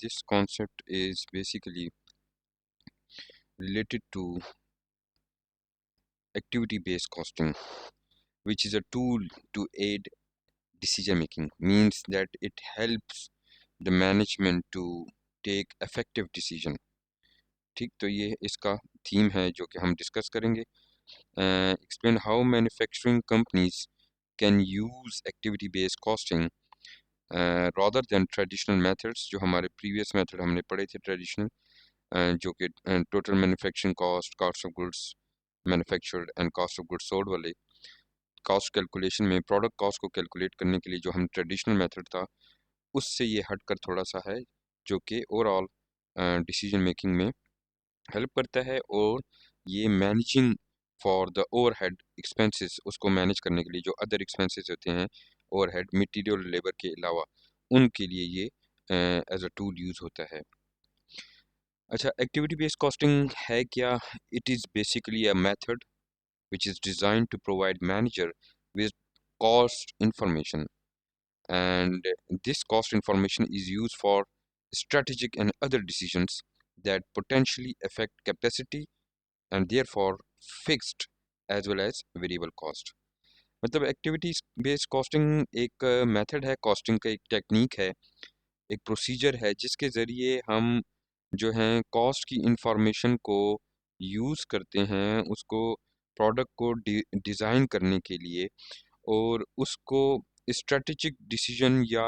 this concept is basically related to activity-based costing, which is a tool to aid decision making. Means that it helps the management to take effective decision. ठीक, तो ये इसका theme है जो कि हम discuss करेंगे. Explain how manufacturing companies can use activity based costing rather than traditional methods. जो हमारे previous method हमने पढ़े थे traditional, जो कि total manufacturing cost, cost of goods manufactured and cost of goods sold वाले कॉस्ट कैलकुलेशन में प्रोडक्ट कॉस्ट को कैलकुलेट करने के लिए जो हम ट्रेडिशनल मेथड था उससे ये हटकर थोड़ा सा है जो कि ओवरऑल डिसीजन मेकिंग में हेल्प करता है. और ये managing for the overhead expenses, उसको मैनेज करने के लिए जो अदर एक्सपेंसेस होते हैं ओवरहेड मटेरियल लेबर के अलावा, उनके लिए ये एज अ टूल यूज़ होता है. अच्छा, एक्टिविटी बेस्ड कॉस्टिंग है क्या? It is basically a method which is designed to provide manager with cost information, and this cost information is used for strategic and other decisions that potentially affect capacity and therefore fixed as well as variable cost. मतलब activities based costing एक method है, costing का एक technique है, एक procedure है जिसके ज़रिए हम जो हैं कॉस्ट की इंफॉर्मेशन को यूज़ करते हैं उसको प्रोडक्ट को डिज़ाइन करने के लिए, और उसको स्ट्रेटेजिक डिसीजन या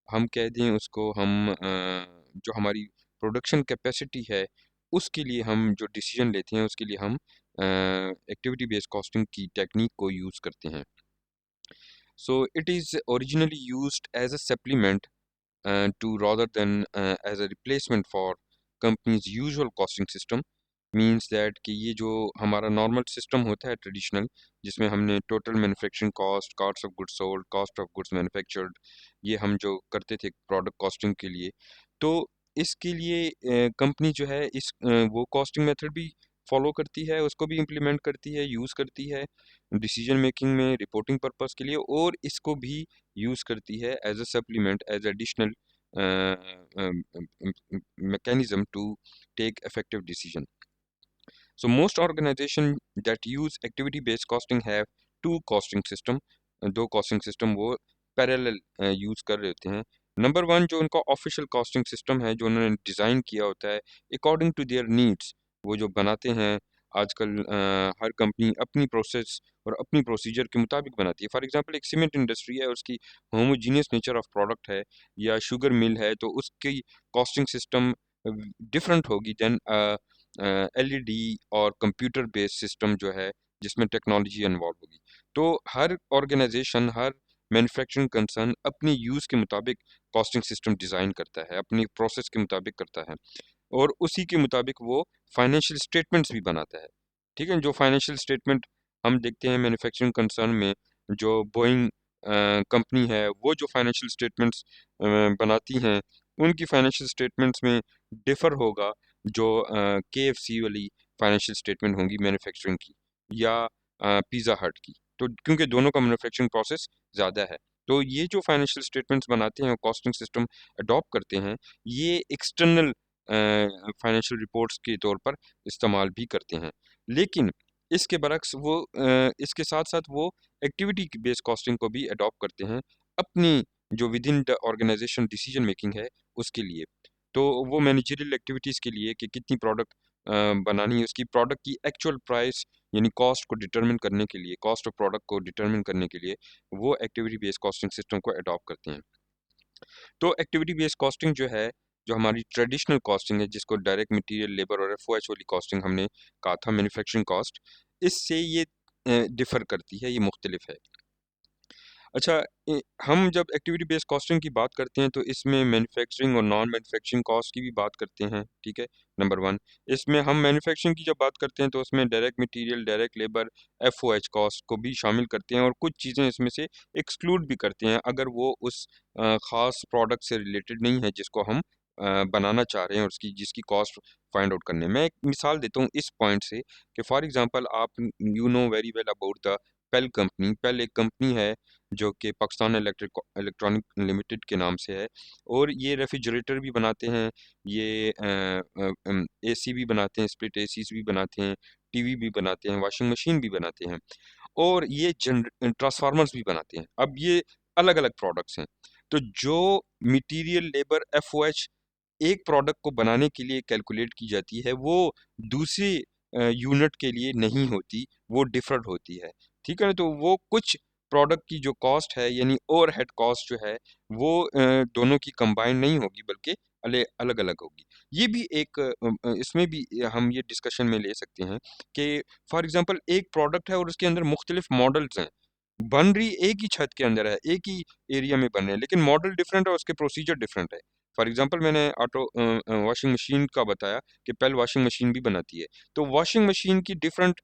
हम कह दें उसको हम जो हमारी प्रोडक्शन कैपेसिटी है उसके लिए हम जो डिसीजन लेते हैं उसके लिए हम एक्टिविटी बेस्ड कॉस्टिंग की टेक्निक को यूज़ करते हैं. So it is originally used as a supplement to rather than as a replacement for company's usual costing system. Means that कि ये जो हमारा नॉर्मल सिस्टम होता है ट्रेडिशनल, जिसमें हमने total manufacturing cost, cost of goods sold, cost of goods manufactured, ये हम जो करते थे प्रोडक्ट कॉस्टिंग के लिए, तो इसके लिए कंपनी जो है वो कॉस्टिंग मेथड भी फॉलो करती है, उसको भी इम्प्लीमेंट करती है, यूज़ करती है डिसीजन मेकिंग में रिपोर्टिंग पर्पस के लिए, और इसको भी यूज़ करती है as a supplement, as additional mechanism to take effective decision. So most organization that use activity based costing have two costing system, दो costing system वो parallel यूज कर रहे होते हैं. नंबर वन जो उनका ऑफिशियल कॉस्टिंग सिस्टम है जो उन्होंने डिज़ाइन किया होता है अकॉर्डिंग टू देयर नीड्स, वो जो बनाते हैं आजकल हर कंपनी अपनी प्रोसेस और अपनी प्रोसीजर के मुताबिक बनाती है. फॉर एग्जांपल एक सीमेंट इंडस्ट्री है, उसकी होमोजीनियस नेचर ऑफ प्रोडक्ट है, या शुगर मिल है, तो उसकी कॉस्टिंग सिस्टम डिफरेंट होगी देन एलईडी और कंप्यूटर बेस्ड सिस्टम जो है जिसमें टेक्नोलॉजी इन्वॉल्व होगी. तो हर ऑर्गेनाइजेशन, हर मैन्युफैक्चरिंग कंसर्न अपनी यूज़ के मुताबिक कॉस्टिंग सिस्टम डिज़ाइन करता है, अपनी प्रोसेस के मुताबिक करता है, और उसी के मुताबिक वो फाइनेंशियल स्टेटमेंट्स भी बनाता है. ठीक है, जो फाइनेंशियल स्टेटमेंट हम देखते हैं मैन्युफैक्चरिंग कंसर्न में, जो बोइंग कंपनी है वो जो फाइनेंशियल स्टेटमेंट्स बनाती हैं उनकी फाइनेंशियल स्टेटमेंट्स में डिफ़र होगा जो केएफसी वाली फाइनेंशियल स्टेटमेंट होंगी मैन्युफैक्चरिंग की, या पिज़्ज़ा हट की, तो क्योंकि दोनों का मैन्युफैक्चरिंग प्रोसेस ज़्यादा है. तो ये जो फाइनेंशियल स्टेटमेंट्स बनाते हैं और कॉस्टिंग सिस्टम अडॉप्ट करते हैं, ये एक्सटर्नल फाइनेंशियल रिपोर्ट्स के तौर पर इस्तेमाल भी करते हैं. लेकिन इसके बरक्स वो इसके साथ साथ वो एक्टिविटी बेस्ड कॉस्टिंग को भी अडॉप्ट करते हैं अपनी जो within the organisation decision making है उसके लिए. तो वो मैनेजरियल एक्टिविटीज़ के लिए कि कितनी प्रोडक्ट बनानी है, उसकी प्रोडक्ट की एक्चुअल प्राइस यानी कॉस्ट को डिटरमिन करने के लिए, कॉस्ट ऑफ प्रोडक्ट को डिटरमिन करने के लिए वो एक्टिविटी बेस्ड कॉस्टिंग सिस्टम को अडॉप्ट करते हैं. तो एक्टिविटी बेस्ड कॉस्टिंग जो है, जो हमारी ट्रेडिशनल कॉस्टिंग है जिसको डायरेक्ट मटेरियल लेबर और एफओएच वाली कॉस्टिंग हमने कहा था मैन्युफैक्चरिंग कॉस्ट, इससे ये डिफ़र करती है, ये मुख्तलिफ है. अच्छा, हम जब एक्टिविटी बेस्ड कॉस्टिंग की बात करते हैं तो इसमें मैन्युफैक्चरिंग और नॉन मैन्युफैक्चरिंग कॉस्ट की भी बात करते हैं. ठीक है, नंबर वन. इसमें हम मैन्युफैक्चरिंग की जब बात करते हैं तो उसमें direct material, direct labour, FOH cost को भी शामिल करते हैं, और कुछ चीज़ें इसमें से एक्सक्लूड भी करते हैं अगर वो उस ख़ास प्रोडक्ट से रिलेटेड नहीं है जिसको हम बनाना चाह रहे हैं और उसकी जिसकी कॉस्ट फाइंड आउट करने. मैं एक मिसाल देता हूँ इस पॉइंट से कि फॉर एग्जांपल आप you know very well about the Pel company. Pel एक कंपनी है जो कि पाकिस्तान इलेक्ट्रॉनिक लिमिटेड के नाम से है। और ये रेफ्रिजरेटर भी बनाते हैं, ये एसी भी बनाते हैं, स्प्लिट एसीज भी बनाते हैं, टीवी भी बनाते हैं, वॉशिंग मशीन भी बनाते हैं, और ये ट्रांसफार्मर्स भी बनाते हैं। अब ये अलग अलग प्रोडक्ट्स हैं। तो जो मटेरियल लेबर एफओएच एक प्रोडक्ट को बनाने के लिए कैलकुलेट की जाती है, वो दूसरी यूनिट के लिए नहीं होती, वो डिफरेंट होती है। ठीक है ना? तो वो कुछ प्रोडक्ट की जो कॉस्ट है, यानी ओवरहेड कॉस्ट जो है, वो दोनों की कंबाइन नहीं होगी, बल्कि अलग अलग होगी। ये भी एक इसमें भी हम ये डिस्कशन में ले सकते हैं कि फॉर एग्जांपल एक प्रोडक्ट है और उसके अंदर मुख्तलिफ मॉडल्स हैं, बन रही एक ही छत के अंदर है, एक ही एरिया में बन रहे हैं, लेकिन मॉडल डिफरेंट है, उसके प्रोसीजर डिफरेंट है। फॉर एग्जांपल मैंने ऑटो वॉशिंग मशीन का बताया कि पेल वॉशिंग मशीन भी बनाती है। तो वॉशिंग मशीन की डिफरेंट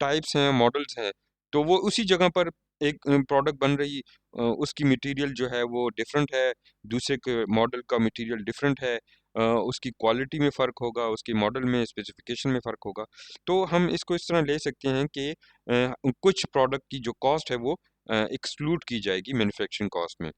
टाइप्स हैं, मॉडल्स हैं, तो वो उसी जगह पर एक प्रोडक्ट बन रही, उसकी मटेरियल जो है वो डिफरेंट है, दूसरे के मॉडल का मटेरियल डिफरेंट है, उसकी क्वालिटी में फ़र्क होगा, उसकी मॉडल में स्पेसिफिकेशन में फ़र्क होगा। तो हम इसको इस तरह ले सकते हैं कि कुछ प्रोडक्ट की जो कॉस्ट है वो एक्सक्लूड की जाएगी मैन्युफैक्चरिंग कॉस्ट में।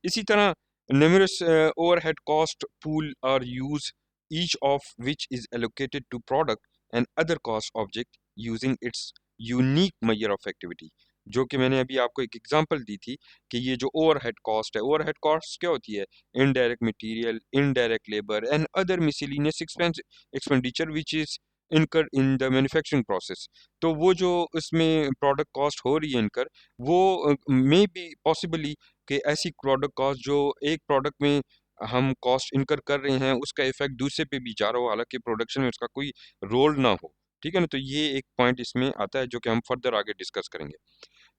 इसी तरह numerous overhead cost pool are used, each of which is allocated to product and other cost object using its unique measure of activity। जो कि मैंने अभी आपको एक एग्जांपल दी थी कि ये जो ओवरहेड कॉस्ट है, ओवरहेड कॉस्ट क्या होती है? Indirect material, indirect labour and other miscellaneous expenditure which is इनकर इन द मैन्युफैक्चरिंग प्रोसेस। तो वो जो इसमें प्रोडक्ट कॉस्ट हो रही है इनकर, वो मे बी पॉसिबली कि ऐसी प्रोडक्ट कॉस्ट जो एक प्रोडक्ट में हम कॉस्ट इनकर कर रहे हैं, उसका इफेक्ट दूसरे पे भी जा रहा हो, हालांकि प्रोडक्शन में उसका कोई रोल ना हो। ठीक है ना? तो ये एक पॉइंट इसमें आता है जो कि हम फर्दर आगे डिस्कस करेंगे।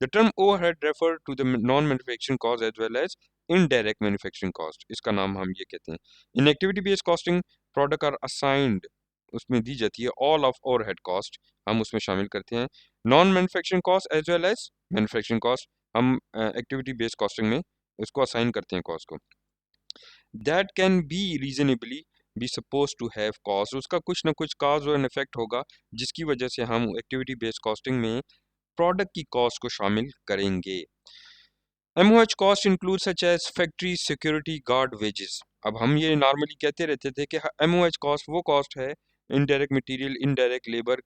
The term overhead refer to the non manufacturing cost as well as indirect manufacturing cost, इसका नाम हम ये कहते हैं। In activity based costing product are assigned, उसमें दी जाती है ऑल ऑफ ओवरहेड कॉस्ट, हम उसमें शामिल करते हैं non manufacturing cost as well as manufacturing cost, हम एक्टिविटी बेस्ड कॉस्टिंग में उसको असाइन करते हैं कॉस्ट को। That can be reasonably be suppose to have cost, उसका कुछ ना कुछ कॉज और इफेक्ट होगा जिसकी वजह से हम एक्टिविटी बेस्ड कॉस्टिंग में प्रोडक्ट की कॉस्ट को शामिल करेंगे। MOH cost include such as factory security guard wages. अब हम ये नॉर्मली कहते रहते थे कि एमओएच कॉस्ट वो कॉस्ट है, इनडायरेक्ट मटेरियल, इनडायरेक्ट लेबर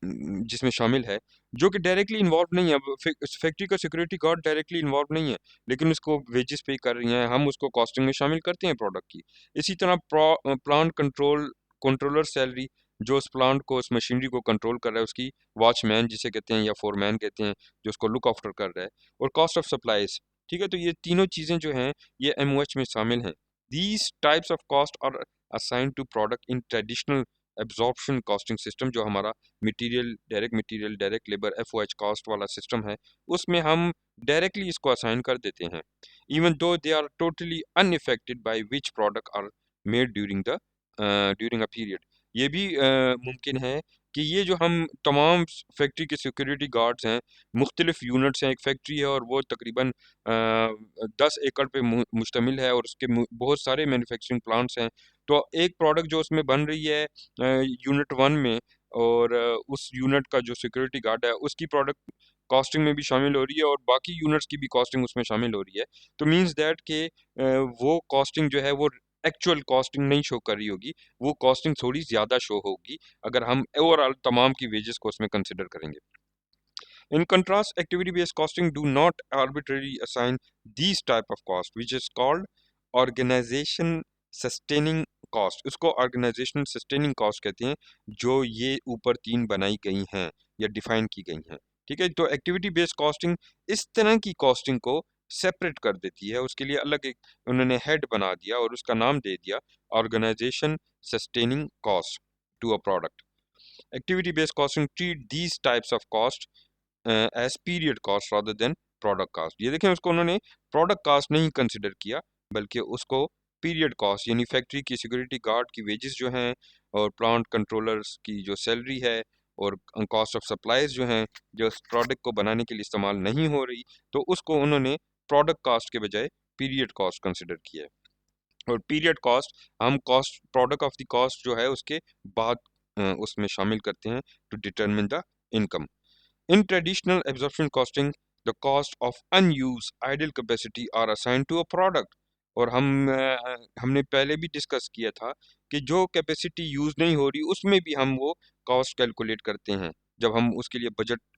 जिसमें शामिल है, जो कि डायरेक्टली इन्वॉल्व नहीं है। अब फैक्ट्री का सिक्योरिटी गार्ड डायरेक्टली इन्वॉल्व नहीं है, लेकिन उसको वेजेस पे कर रही हैं, हम उसको कॉस्टिंग में शामिल करते हैं प्रोडक्ट की। इसी तरह प्लांट कंट्रोलर सैलरी, जो उस प्लांट को, उस मशीनरी को कंट्रोल कर रहा है, उसकी वॉचमैन जिसे कहते हैं या फोरमैन कहते हैं, जो उसको लुक आफ्टर कर रहा है, और कॉस्ट ऑफ सप्लाईज। ठीक है? तो ये तीनों चीज़ें जो हैं ये एमओएच में शामिल हैं। These types of cost are assigned to product in traditional absorption costing system, जो हमारा material, direct labour, FOH cost वाला सिस्टम है, उसमें हम डायरेक्टली इसको असाइन कर देते हैं, even though they are totally unaffected by which product are made during a period. ये भी मुमकिन है कि ये जो हम तमाम फैक्ट्री के सिक्योरिटी गार्ड्स हैं, मुख्तलिफ यूनिट्स हैं, एक फैक्ट्री है और वो तकरीबन 10 एकड़ पे मुश्तमिल है, और उसके बहुत सारे मैन्युफैक्चरिंग प्लांट्स हैं। तो एक प्रोडक्ट जो उसमें बन रही है यूनिट वन में, और उस यूनिट का जो सिक्योरिटी गार्ड है उसकी प्रोडक्ट कॉस्टिंग में भी शामिल हो रही है, और बाकी यूनिट्स की भी कॉस्टिंग उसमें शामिल हो रही है। तो मींस दैट के वो कॉस्टिंग जो है वो एक्चुअल कॉस्टिंग नहीं शो कर रही होगी, वो कॉस्टिंग थोड़ी ज़्यादा शो होगी अगर हम ओवरऑल तमाम की वेजेस को उसमें कंसिडर करेंगे। In contrast, activity-based costing do not arbitrarily assign these type of cost, which is called organization sustaining cost। उसको organization sustaining cost कहते हैं, जो ये ऊपर तीन बनाई गई हैं या डिफाइन की गई हैं। ठीक है? तो एक्टिविटी बेस्ड कॉस्टिंग इस तरह की कॉस्टिंग को सेपरेट कर देती है, उसके लिए अलग एक उन्होंने हेड बना दिया और उसका नाम दे दिया organisation sustaining cost to a product. Activity based costing treat these types of cost as period cost rather than product cost. ये देखें, उसको उन्होंने प्रोडक्ट कास्ट नहीं कंसिडर किया, बल्कि उसको पीरियड कॉस्ट, यानी फैक्ट्री की सिक्योरिटी गार्ड की वेजेस जो हैं, और प्लांट कंट्रोलर्स की जो सैलरी है, और कॉस्ट ऑफ सप्लाईज जो हैं, जो उस प्रोडक्ट को बनाने के लिए इस्तेमाल नहीं हो रही, तो उसको उन्होंने प्रोडक्ट कास्ट के बजाय पीरियड कॉस्ट कंसिडर किया है। और पीरियड कॉस्ट हम cost product of the cost जो है उसके बाद उसमें शामिल करते हैं to determine the income. In traditional absorption costing, the cost of unused idle capacity are assign to a product. और हमने पहले भी डिस्कस किया था कि जो कैपेसिटी यूज नहीं हो रही उसमें भी हम वो कॉस्ट कैलकुलेट करते हैं जब हम उसके लिए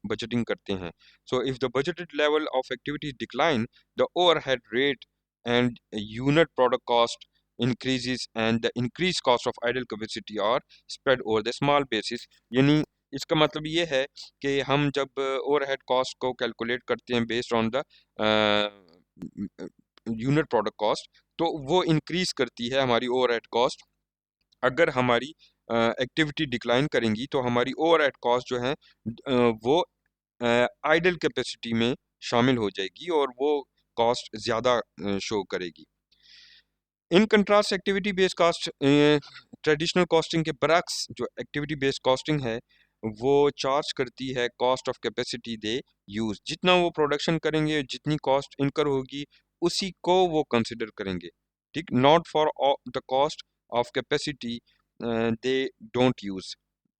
बजटिंग करते हैं। So if the budgeted level of activities decline, the overhead rate and unit product cost increases and the increased cost of idle capacity are spread over the small basis। यानी इसका मतलब ये है कि हम जब ओवरहेड कॉस्ट को calculate करते हैं based on the unit product cost, तो वो इंक्रीज करती है हमारी ओवरहेड कॉस्ट। अगर हमारी एक्टिविटी डिक्लाइन करेंगी तो हमारी ओवरहेड कॉस्ट जो है वो आइडल कैपेसिटी में शामिल हो जाएगी और वो कॉस्ट ज़्यादा शो करेगी। In contrast activity based cost, traditional costing के बरक्स जो एक्टिविटी बेस्ड कॉस्टिंग है वो चार्ज करती है cost of capacity they use. जितना वो प्रोडक्शन करेंगे, जितनी कॉस्ट इनकर होगी, उसी को वो कंसिडर करेंगे, ठीक, not for the cost of capacity they don't use.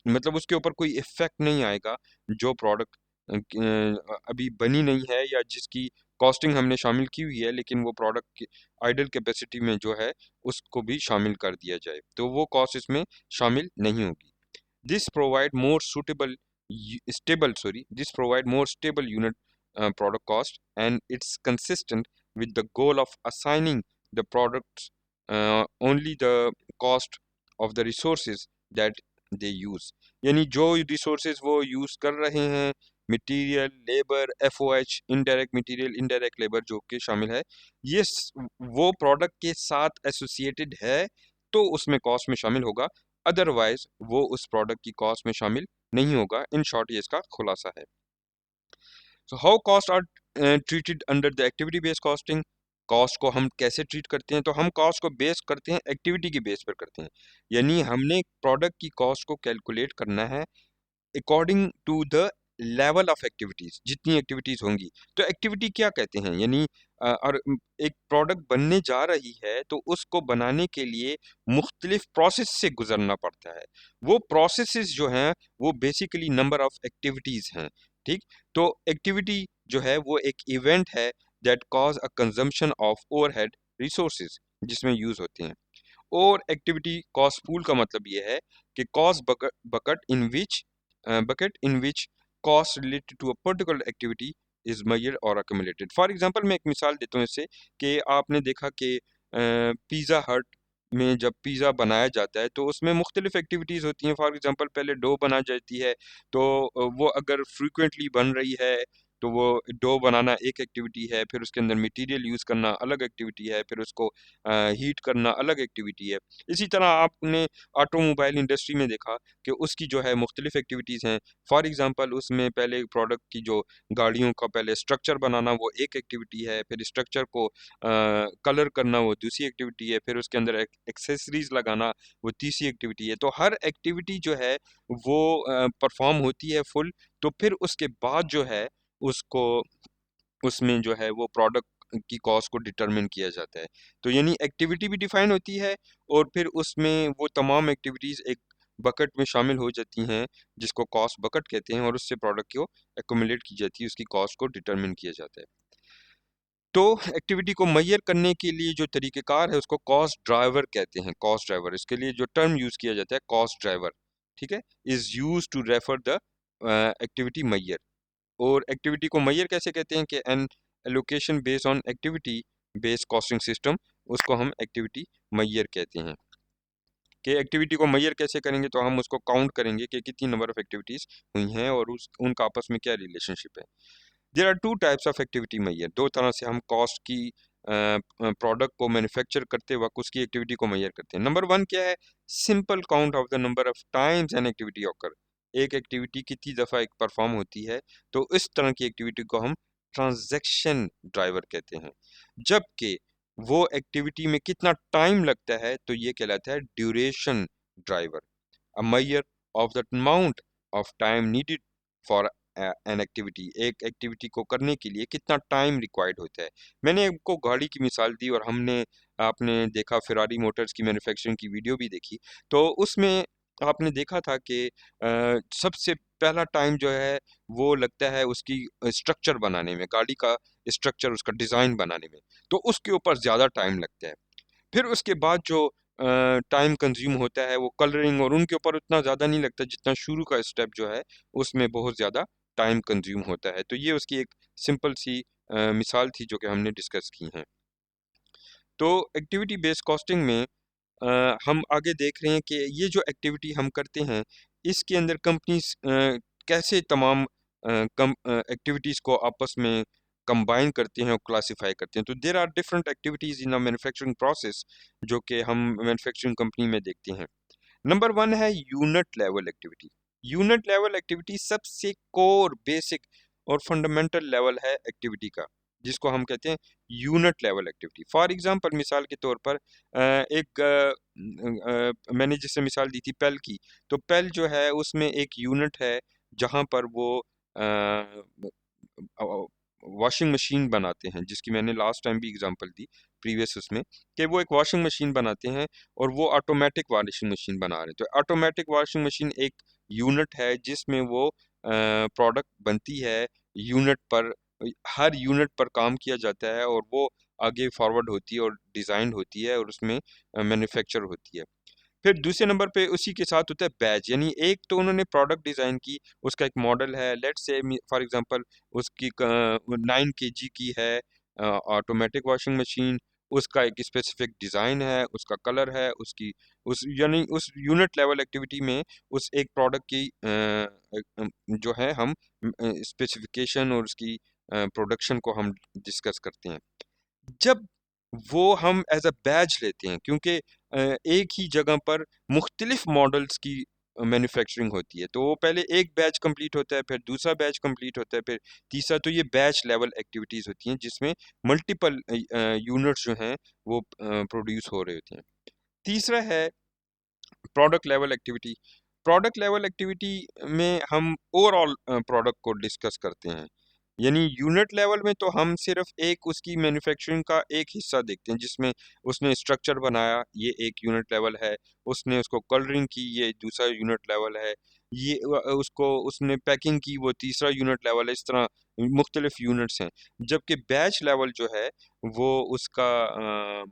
मतलब उसके ऊपर कोई इफेक्ट नहीं आएगा जो प्रोडक्ट अभी बनी नहीं है या जिसकी कॉस्टिंग हमने शामिल की हुई है, लेकिन वो प्रोडक्ट की आइडल कैपेसिटी में जो है उसको भी शामिल कर दिया जाए, तो वो कॉस्ट इसमें शामिल नहीं होगी। This provide more suitable stable sorry this provide more stable unit product cost, and it's consistent with the goal of assigning the products only the cost of the resources that they use। यानी जो resources वो use कर रहे हैं, material, labour, FOH, indirect material, indirect labour जो कि शामिल है, ये वो प्रोडक्ट के साथ एसोसिएटेड है तो उसमें कॉस्ट में शामिल होगा, अदरवाइज वो उस प्रोडक्ट की कॉस्ट में शामिल नहीं होगा। इन शॉर्ट ये इसका खुलासा है। So how cost are treated under the activity based costing. Cost को हम कैसे ट्रीट करते हैं, तो हम कॉस्ट को बेस करते हैं एक्टिविटी की बेस पर करते हैं। यानी हमने प्रोडक्ट की कॉस्ट को कैलकुलेट करना है according to the level of activities, जितनी एक्टिविटीज होंगी। तो एक्टिविटी क्या कहते हैं, यानी एक प्रोडक्ट बनने जा रही है तो उसको बनाने के लिए मुख्तलिफ प्रोसेस से गुजरना पड़ता है। वो प्रोसेसेस जो हैं वो बेसिकली नंबर ऑफ एक्टिविटीज हैं, ठीक। तो एक्टिविटी जो है वो एक इवेंट है that cause a consumption of overhead resources जिसमें यूज होते हैं। और एक्टिविटी कॉस्ट पूल का मतलब ये है कि cost bucket in which cost related to a particular activity is measured or accumulated। For example मैं एक मिसाल देता हूँ इससे कि आपने देखा कि पिज़्ज़ा हट में जब पिज़्ज़ा बनाया जाता है तो उसमें मुख्तलिफ एक्टिविटीज़ होती हैं। फॉर एग्जांपल पहले डो बना जाती है, तो वो अगर फ्रीक्वेंटली बन रही है तो वो डो बनाना एक एक्टिविटी है, फिर उसके अंदर मटेरियल यूज़ करना अलग एक्टिविटी है, फिर उसको हीट करना अलग एक्टिविटी है। इसी तरह आपने ऑटोमोबाइल इंडस्ट्री में देखा कि उसकी जो है मुख्तलिफ एक्टिविटीज़ हैं। फॉर एग्ज़ाम्पल उसमें पहले प्रोडक्ट की जो गाड़ियों का पहले स्ट्रक्चर बनाना वो एक एक्टिविटी है, फिर स्ट्रक्चर को कलर करना वो दूसरी एक्टिविटी है, फिर उसके अंदर एक्सेसरीज लगाना वो तीसरी एक्टिविटी है। तो हर एक्टिविटी जो है वो परफॉर्म होती है फुल, तो फिर उसके बाद जो है उसको उसमें जो है वो प्रोडक्ट की कॉस्ट को डिटरमिन किया जाता है। तो यानी एक्टिविटी भी डिफाइन होती है और फिर उसमें वो तमाम एक्टिविटीज़ एक बकेट में शामिल हो जाती हैं जिसको कॉस्ट बकेट कहते हैं, और उससे प्रोडक्ट को एक्यूमुलेट की जाती है, उसकी कॉस्ट को डिटरमिन किया जाता है। तो एक्टिविटी को मेजर करने के लिए जो तरीक़ेकार है उसको कॉस्ट ड्राइवर कहते हैं। कॉस्ट ड्राइवर, इसके लिए जो टर्म यूज़ किया जाता है कॉस्ट ड्राइवर, ठीक है, is use to refer the activity measure. और एक्टिविटी को मेजर कैसे कहते हैं कि an allocation based on activity based costing system, उसको हम एक्टिविटी मेजर कहते हैं। कि एक्टिविटी को मेजर कैसे करेंगे, तो हम उसको काउंट करेंगे कि कितनी नंबर ऑफ एक्टिविटीज़ हुई हैं और उनका आपस में क्या रिलेशनशिप है। There are two types of activity measure. दो तरह से हम कॉस्ट की प्रोडक्ट को मैन्युफैक्चर करते वक्त उसकी एक्टिविटी को मेजर करते हैं। नंबर वन क्या है, simple count of the number of times an activity occur. एक एक्टिविटी कितनी दफ़ा एक परफॉर्म होती है, तो इस तरह की एक्टिविटी को हम ट्रांजैक्शन ड्राइवर कहते हैं। जबकि वो एक्टिविटी में कितना टाइम लगता है तो ये कहलाता है duration driver. A measure of the amount of time needed for an activity. एक एक्टिविटी को करने के लिए कितना टाइम रिक्वायर्ड होता है। मैंने आपको गाड़ी की मिसाल दी और आपने देखा फेरारी मोटर्स की मैन्युफैक्चरिंग की वीडियो भी देखी, तो उसमें आपने देखा था कि सबसे पहला टाइम जो है वो लगता है उसकी स्ट्रक्चर बनाने में, गाड़ी का स्ट्रक्चर, उसका डिज़ाइन बनाने में, तो उसके ऊपर ज़्यादा टाइम लगता है। फिर उसके बाद जो टाइम कंज्यूम होता है वो कलरिंग और उनके ऊपर उतना ज़्यादा नहीं लगता जितना शुरू का स्टेप जो है उसमें बहुत ज़्यादा टाइम कंज्यूम होता है। तो ये उसकी एक सिंपल सी मिसाल थी जो कि हमने डिस्कस की हैं। तो एक्टिविटी बेस्ड कॉस्टिंग में हम आगे देख रहे हैं कि ये जो एक्टिविटी हम करते हैं इसके अंदर कंपनीज कैसे तमाम कम एक्टिविटीज़ को आपस में कंबाइन करते हैं और क्लासिफाई करते हैं। तो there are different activities in a manufacturing process जो कि हम मैन्युफैक्चरिंग कंपनी में देखते हैं। नंबर वन है unit level activity. Unit level activity सबसे कोर, बेसिक और फंडामेंटल लेवल है एक्टिविटी का, जिसको हम कहते हैं unit level activity. For example, मिसाल के तौर पर मैंने जिससे मिसाल दी थी पेल की, तो पेल जो है उसमें एक यूनिट है जहां पर वो वॉशिंग मशीन बनाते हैं, जिसकी मैंने लास्ट टाइम भी एग्जांपल दी प्रीवियस उसमें, कि वो एक वॉशिंग मशीन बनाते हैं और वो ऑटोमेटिक वॉशिंग मशीन बना रहे हैं। तो ऑटोमेटिक वॉशिंग मशीन एक यूनिट है जिसमें वो प्रोडक्ट बनती है, यूनिट पर, हर यूनिट पर काम किया जाता है और वो आगे फॉरवर्ड होती है और डिज़ाइन होती है और उसमें मैन्युफैक्चर होती है। फिर दूसरे नंबर पे उसी के साथ होता है बैच, यानी एक तो उन्होंने प्रोडक्ट डिज़ाइन की, उसका एक मॉडल है, लेट्स से फॉर एग्जांपल उसकी 9 kg की है ऑटोमेटिक वॉशिंग मशीन, उसका एक स्पेसिफिक डिज़ाइन है, उसका कलर है, उसकी उस यानी उस यूनिट लेवल एक्टिविटी में उस एक प्रोडक्ट की जो है हम स्पेसिफिकेशन और उसकी प्रोडक्शन को हम डिस्कस करते हैं। जब वो हम एज अ बैच लेते हैं, क्योंकि एक ही जगह पर मुख्तलिफ मॉडल्स की मैन्युफैक्चरिंग होती है, तो वो पहले एक बैच कंप्लीट होता है, फिर दूसरा बैच कंप्लीट होता है, फिर तीसरा, तो ये बैच लेवल एक्टिविटीज़ होती हैं जिसमें मल्टीपल यूनिट्स जो हैं वो प्रोड्यूस हो रहे होते हैं। तीसरा है product level activity. Product level activity में हम ओवरऑल प्रोडक्ट को डिस्कस करते हैं, यानी यूनिट लेवल में तो हम सिर्फ एक उसकी मैन्युफैक्चरिंग का एक हिस्सा देखते हैं, जिसमें उसने स्ट्रक्चर बनाया, ये एक यूनिट लेवल है, उसने उसको कलरिंग की, ये दूसरा यूनिट लेवल है, ये उसको उसने पैकिंग की, वो तीसरा यूनिट लेवल है। इस तरह मुख्तलिफ यूनिट्स हैं। जबकि बैच लेवल जो है वो उसका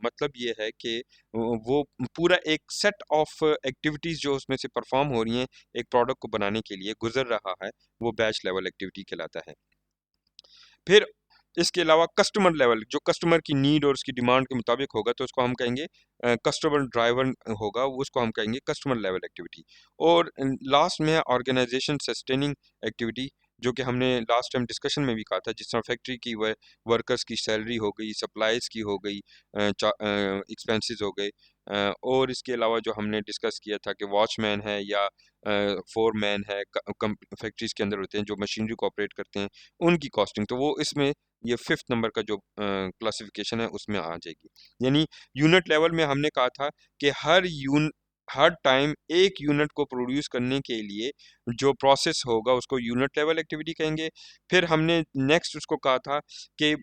मतलब ये है कि वो पूरा एक सेट ऑफ एक्टिविटीज़ जो उसमें से परफॉर्म हो रही हैं एक प्रोडक्ट को बनाने के लिए गुजर रहा है, वो बैच लेवल एक्टिविटी कहलाता है। फिर इसके अलावा कस्टमर लेवल, जो कस्टमर की नीड और उसकी डिमांड के मुताबिक होगा तो उसको हम कहेंगे कस्टमर ड्राइवन होगा, उसको हम कहेंगे कस्टमर लेवल एक्टिविटी। और लास्ट में है ऑर्गेनाइजेशन सस्टेनिंग एक्टिविटी, जो कि हमने लास्ट टाइम डिस्कशन में भी कहा था, जिस तरह फैक्ट्री की वर्कर्स की सैलरी हो गई, सप्लाईज की हो गई, एक्सपेंसेस हो गए, और इसके अलावा जो हमने डिस्कस किया था कि वॉचमैन है या फोरमैन है, फैक्ट्रीज के अंदर होते हैं जो मशीनरी को ऑपरेट करते हैं, उनकी कॉस्टिंग, तो वो इसमें ये फिफ्थ नंबर का जो क्लासिफिकेशन है उसमें आ जाएगी। यानी यूनिट लेवल में हमने कहा था कि हर टाइम एक यूनिट को प्रोड्यूस करने के लिए जो प्रोसेस होगा उसको यूनिट लेवल एक्टिविटी कहेंगे। फिर हमने नेक्स्ट उसको कहा था कि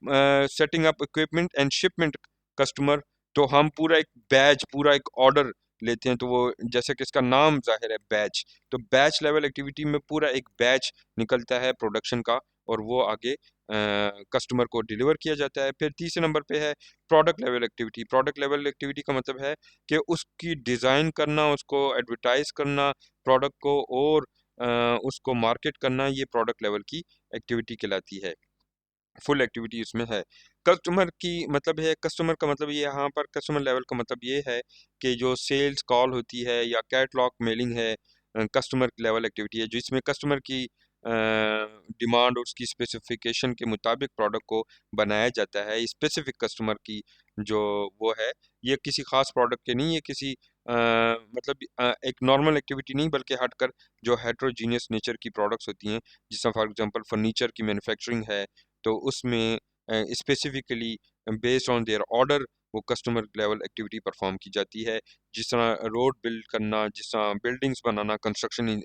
setting up equipment and shipment customer, तो हम पूरा एक बैच, पूरा एक ऑर्डर लेते हैं, तो वो जैसे कि इसका नाम जाहिर है बैच, तो बैच लेवल एक्टिविटी में पूरा एक बैच निकलता है प्रोडक्शन का और वो आगे कस्टमर को डिलीवर किया जाता है। फिर तीसरे नंबर पे है product level activity. Product level activity का मतलब है कि उसकी डिज़ाइन करना, उसको एडवर्टाइज करना प्रोडक्ट को, और उसको मार्केट करना, ये प्रोडक्ट लेवल की एक्टिविटी कहलाती है। फुल एक्टिविटी उसमें है। कस्टमर की मतलब है, कस्टमर का मतलब ये यहाँ पर कस्टमर लेवल का मतलब ये है कि जो सेल्स कॉल होती है या कैटलॉग मेलिंग है, कस्टमर लेवल एक्टिविटी है जिसमें कस्टमर की डिमांड और उसकी स्पेसिफिकेशन के मुताबिक प्रोडक्ट को बनाया जाता है। स्पेसिफिक कस्टमर की जो वो है, ये किसी खास प्रोडक्ट के नहीं, ये किसी मतलब एक नॉर्मल एक्टिविटी नहीं बल्कि हटकर जो हेट्रोजीनियस नेचर की प्रोडक्ट्स होती हैं, जिसमें फॉर एग्जांपल फर्नीचर की मैन्युफैक्चरिंग है, तो उसमें specifically based on their order वो कस्टमर लेवल एक्टिविटी परफॉर्म की जाती है। जिस तरह रोड बिल्ड करना, जिस तरह बिल्डिंग्स बनाना, कंस्ट्रक्शन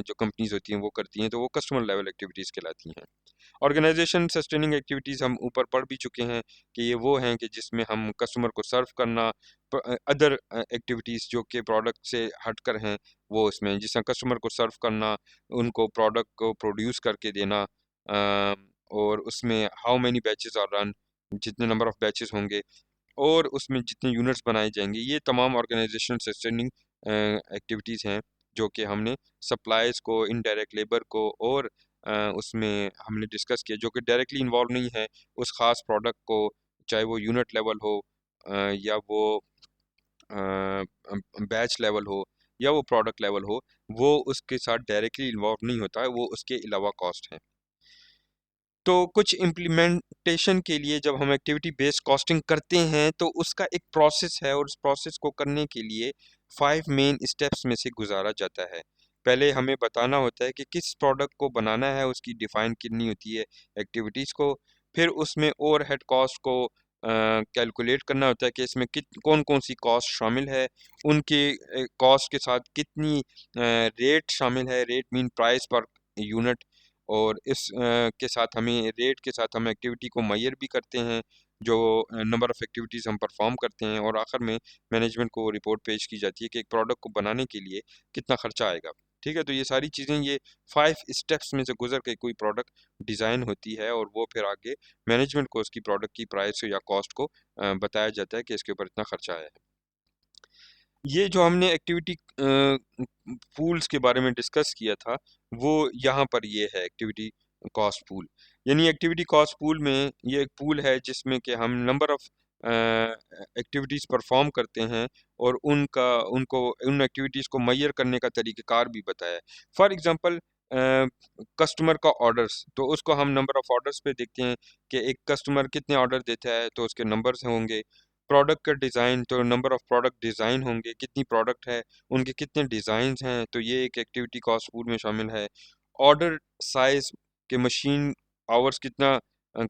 जो कंपनीज होती हैं वो करती हैं, तो वो कस्टमर लेवल एक्टिविटीज़ कहलाती हैं। ऑर्गेनाइजेशन सस्टेनिंग एक्टिविटीज़ हम ऊपर पढ़ भी चुके हैं कि ये वो हैं कि जिसमें हम कस्टमर को सर्व करना, अदर एक्टिविटीज़ जो कि प्रोडक्ट से हटकर हैं वो इसमें, जिसमें कस्टमर को सर्व करना, उनको प्रोडक्ट को प्रोड्यूस करके देना, और उसमें how many batches are run, जितने नंबर ऑफ बैचेस होंगे और उसमें जितने यूनिट्स बनाए जाएंगे, ये तमाम ऑर्गेनाइजेशन सस्टेनिंग एक्टिविटीज़ हैं जो कि हमने सप्लाईज को, इनडायरेक्ट लेबर को और उसमें हमने डिस्कस किया, जो कि डायरेक्टली इन्वॉल्व नहीं है उस ख़ास प्रोडक्ट को, चाहे वो यूनिट लेवल हो या वो बैच लेवल हो या वो प्रोडक्ट लेवल हो, वो उसके साथ डायरेक्टली इन्वॉल्व नहीं होता है, वो उसके अलावा कॉस्ट है। तो कुछ इम्प्लीमेंटेशन के लिए जब हम एक्टिविटी बेस्ड कॉस्टिंग करते हैं तो उसका एक प्रोसेस है, और उस प्रोसेस को करने के लिए 5 मेन स्टेप्स में से गुजारा जाता है। पहले हमें बताना होता है कि किस प्रोडक्ट को बनाना है, उसकी डिफाइन करनी होती है एक्टिविटीज़ को। फिर उसमें ओवरहेड कॉस्ट को कैलकुलेट करना होता है कि इसमें कौन कौन सी कॉस्ट शामिल है, उनके कॉस्ट के साथ कितनी रेट शामिल है, rate mean price per unit, और इस के साथ हमें रेट के साथ हम एक्टिविटी को मेजर भी करते हैं, जो नंबर ऑफ़ एक्टिविटीज़ हम परफॉर्म करते हैं, और आखिर में मैनेजमेंट को रिपोर्ट पेश की जाती है कि एक प्रोडक्ट को बनाने के लिए कितना खर्चा आएगा। ठीक है, तो ये सारी चीज़ें, ये 5 स्टेप्स में से गुजर के कोई प्रोडक्ट डिज़ाइन होती है, और वो फिर आगे मैनेजमेंट को उसकी प्रोडक्ट की प्राइस या कॉस्ट को बताया जाता है कि इसके ऊपर इतना खर्चा आया है। ये जो हमने एक्टिविटी पूल्स के बारे में डिस्कस किया था, वो यहाँ पर ये है एक्टिविटी कॉस्ट पूल। यानी एक्टिविटी कॉस्ट पूल में ये एक पूल है जिसमें कि हम नंबर ऑफ एक्टिविटीज़ परफॉर्म करते हैं, और उनको उन एक्टिविटीज़ को मेजर करने का तरीक़ाकार भी बताया है। फॉर एग्ज़ाम्पल कस्टमर का ऑर्डर्स, तो उसको हम नंबर ऑफ ऑर्डर्स पे देखते हैं कि एक कस्टमर कितने ऑर्डर देता है तो उसके नंबर्स होंगे। प्रोडक्ट का डिज़ाइन, तो नंबर ऑफ़ प्रोडक्ट डिज़ाइन होंगे, कितनी प्रोडक्ट है, उनके कितने डिज़ाइंस हैं, तो ये एक एक्टिविटी कॉस्ट पूल में शामिल है। ऑर्डर साइज़ के मशीन आवर्स कितना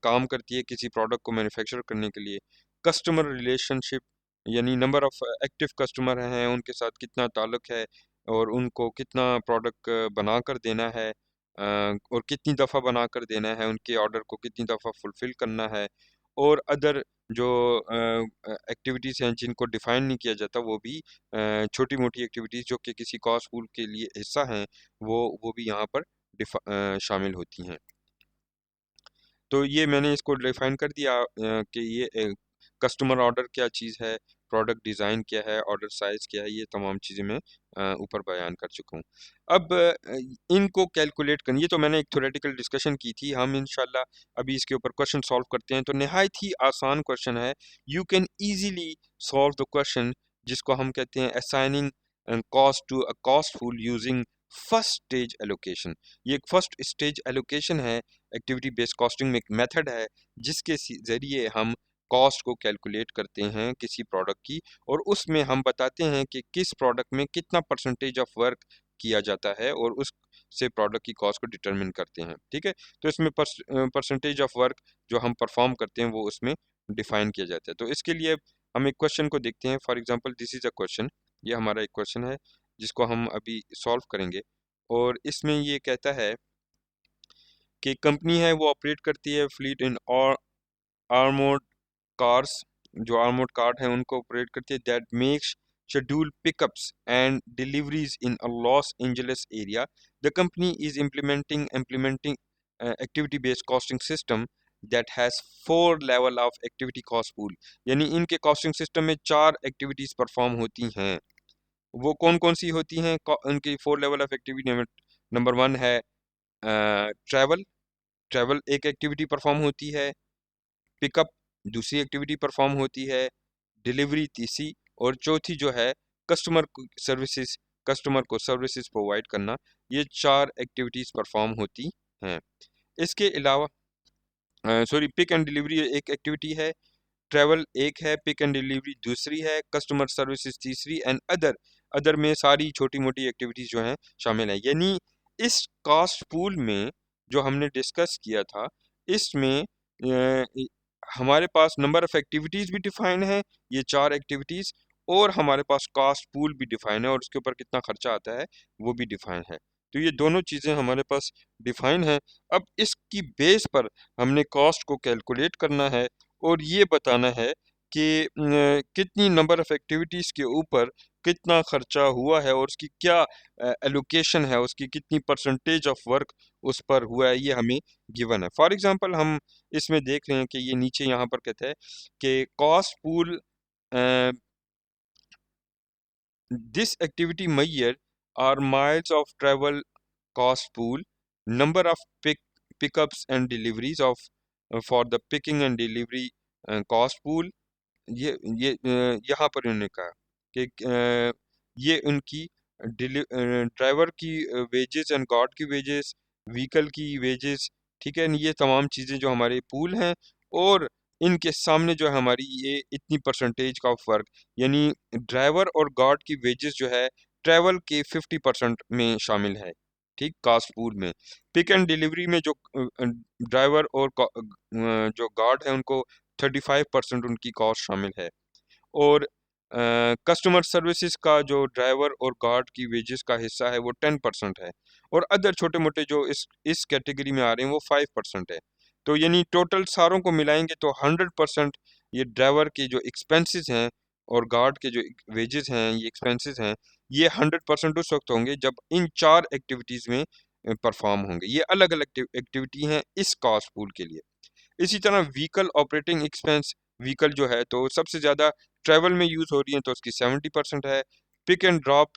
काम करती है किसी प्रोडक्ट को मैन्युफैक्चर करने के लिए। कस्टमर रिलेशनशिप, यानी नंबर ऑफ़ एक्टिव कस्टमर हैं, उनके साथ कितना ताल्लुक़ है, और उनको कितना प्रोडक्ट बना कर देना है, और कितनी दफ़ा बना कर देना है, उनके ऑर्डर को कितनी दफ़ा फुलफ़िल करना है। और अदर जो एक्टिविटीज़ हैं जिनको डिफ़ाइन नहीं किया जाता, वो भी छोटी-मोटी एक्टिविटीज़ जो कि किसी कॉस्ट पूल के लिए हिस्सा हैं, वो भी यहाँ पर शामिल होती हैं। तो ये मैंने इसको डिफ़ाइन कर दिया कि ये कस्टमर ऑर्डर क्या चीज़ है, प्रोडक्ट डिज़ाइन क्या है, ऑर्डर साइज़ क्या है, ये तमाम चीज़ें मैं ऊपर बयान कर चुका हूँ। अब इनको कैलकुलेट करनी, ये तो मैंने एक थ्योरेटिकल डिस्कशन की थी, हम इंशाल्लाह अभी इसके ऊपर क्वेश्चन सॉल्व करते हैं। तो निहायत ही आसान क्वेश्चन है, you can easily solve the question, जिसको हम कहते हैं assigning cost to a cost pool using first stage allocation. ये एक फर्स्ट स्टेज एलोकेशन है, एक्टिविटी बेस्ड कॉस्टिंग में एक मेथड है जिसके ज़रिए हम कॉस्ट को कैलकुलेट करते हैं किसी प्रोडक्ट की, और उसमें हम बताते हैं कि किस प्रोडक्ट में कितना परसेंटेज ऑफ वर्क किया जाता है, और उस से प्रोडक्ट की कॉस्ट को डिटरमिन करते हैं। ठीक है, तो इसमें परसेंटेज ऑफ वर्क जो हम परफॉर्म करते हैं वो उसमें डिफाइन किया जाता है। तो इसके लिए हम एक क्वेश्चन को देखते हैं। For example this is a question, ये हमारा एक क्वेश्चन है जिसको हम अभी सॉल्व करेंगे, और इसमें ये कहता है कि कंपनी है वो ऑपरेट करती है फ्लीट इन और आर्मोर्ड कार्स, जो आर्मोर्ड कार हैं उनको ऑपरेट करती है, that makes scheduled pickups and deliveries in a Los Angeles area. The company is implementing activity based costing system that has 4 level of activity cost pool. यानी इनके costing system में 4 activities perform होती हैं। वो कौन कौन सी होती हैं? उनकी 4 लेवल ऑफ एक्टिविटी, नंबर 1 है ट्रैवल, ट्रैवल एक एक्टिविटी परफॉर्म होती है। पिकअप दूसरी एक्टिविटी परफॉर्म होती है। डिलीवरी तीसरी, और चौथी जो है कस्टमर सर्विसेज, कस्टमर को सर्विसेज प्रोवाइड करना। ये 4 एक्टिविटीज़ परफॉर्म होती हैं। इसके अलावा सॉरी, पिक एंड डिलीवरी एक एक्टिविटी है, ट्रैवल एक है, पिक एंड डिलीवरी दूसरी है, कस्टमर सर्विसेज तीसरी, एंड अदर, अदर में सारी छोटी मोटी एक्टिविटीज़ जो हैं शामिल हैं। यानी इस कास्ट पूल में जो हमने डिस्कस किया था, इसमें हमारे पास नंबर ऑफ एक्टिविटीज़ भी डिफाइन है, ये 4 एक्टिविटीज़, और हमारे पास कॉस्ट पूल भी डिफाइन है और उसके ऊपर कितना खर्चा आता है वो भी डिफाइन है। तो ये दोनों चीज़ें हमारे पास डिफाइन है। अब इसकी बेस पर हमने कॉस्ट को कैलकुलेट करना है और ये बताना है कि कितनी नंबर ऑफ एक्टिविटीज़ के ऊपर कितना खर्चा हुआ है और उसकी क्या एलोकेशन है, उसकी कितनी परसेंटेज ऑफ वर्क उस पर हुआ है, ये हमें गिवन है। फॉर एग्जांपल हम इसमें देख रहे हैं कि ये नीचे यहाँ पर कहता है कि cost pool, this activity measure are miles of travel cost pool, number of pickups and deliveries of for the picking and delivery cost pool। ये यहाँ पर उन्होंने कहा कि ये उनकी ड्राइवर की वेजेस एंड गार्ड की वेजेस, व्हीकल की वेजेस, ठीक है, ये तमाम चीज़ें जो हमारे पूल हैं, और इनके सामने जो है हमारी ये इतनी परसेंटेज का वर्क, यानी ड्राइवर और गार्ड की वेजेस जो है ट्रैवल के 50% में शामिल है, ठीक, कास्ट पूल में। पिक एंड डिलीवरी में जो ड्राइवर और जो गार्ड है उनको 35% उनकी कॉस्ट शामिल है, और कस्टमर सर्विसेज का जो ड्राइवर और गार्ड की वेजेस का हिस्सा है वो 10% है, और अदर छोटे मोटे जो इस कैटेगरी में आ रहे हैं वो 5% है। तो यानी टोटल सारों को मिलाएंगे तो 100% ये ड्राइवर के जो एक्सपेंसेस हैं और गार्ड के जो वेजेस हैं, ये एक्सपेंसेस हैं, ये 100% उस वक्त होंगे जब इन 4 एक्टिविटीज़ में परफॉर्म होंगे। ये अलग अलग एक्टिविटी हैं इस कॉस्ट पूल के लिए। इसी तरह व्हीकल ऑपरेटिंग एक्सपेंस, व्हीकल जो है तो सबसे ज़्यादा ट्रैवल में यूज़ हो रही है तो उसकी 70% है। पिक एंड ड्रॉप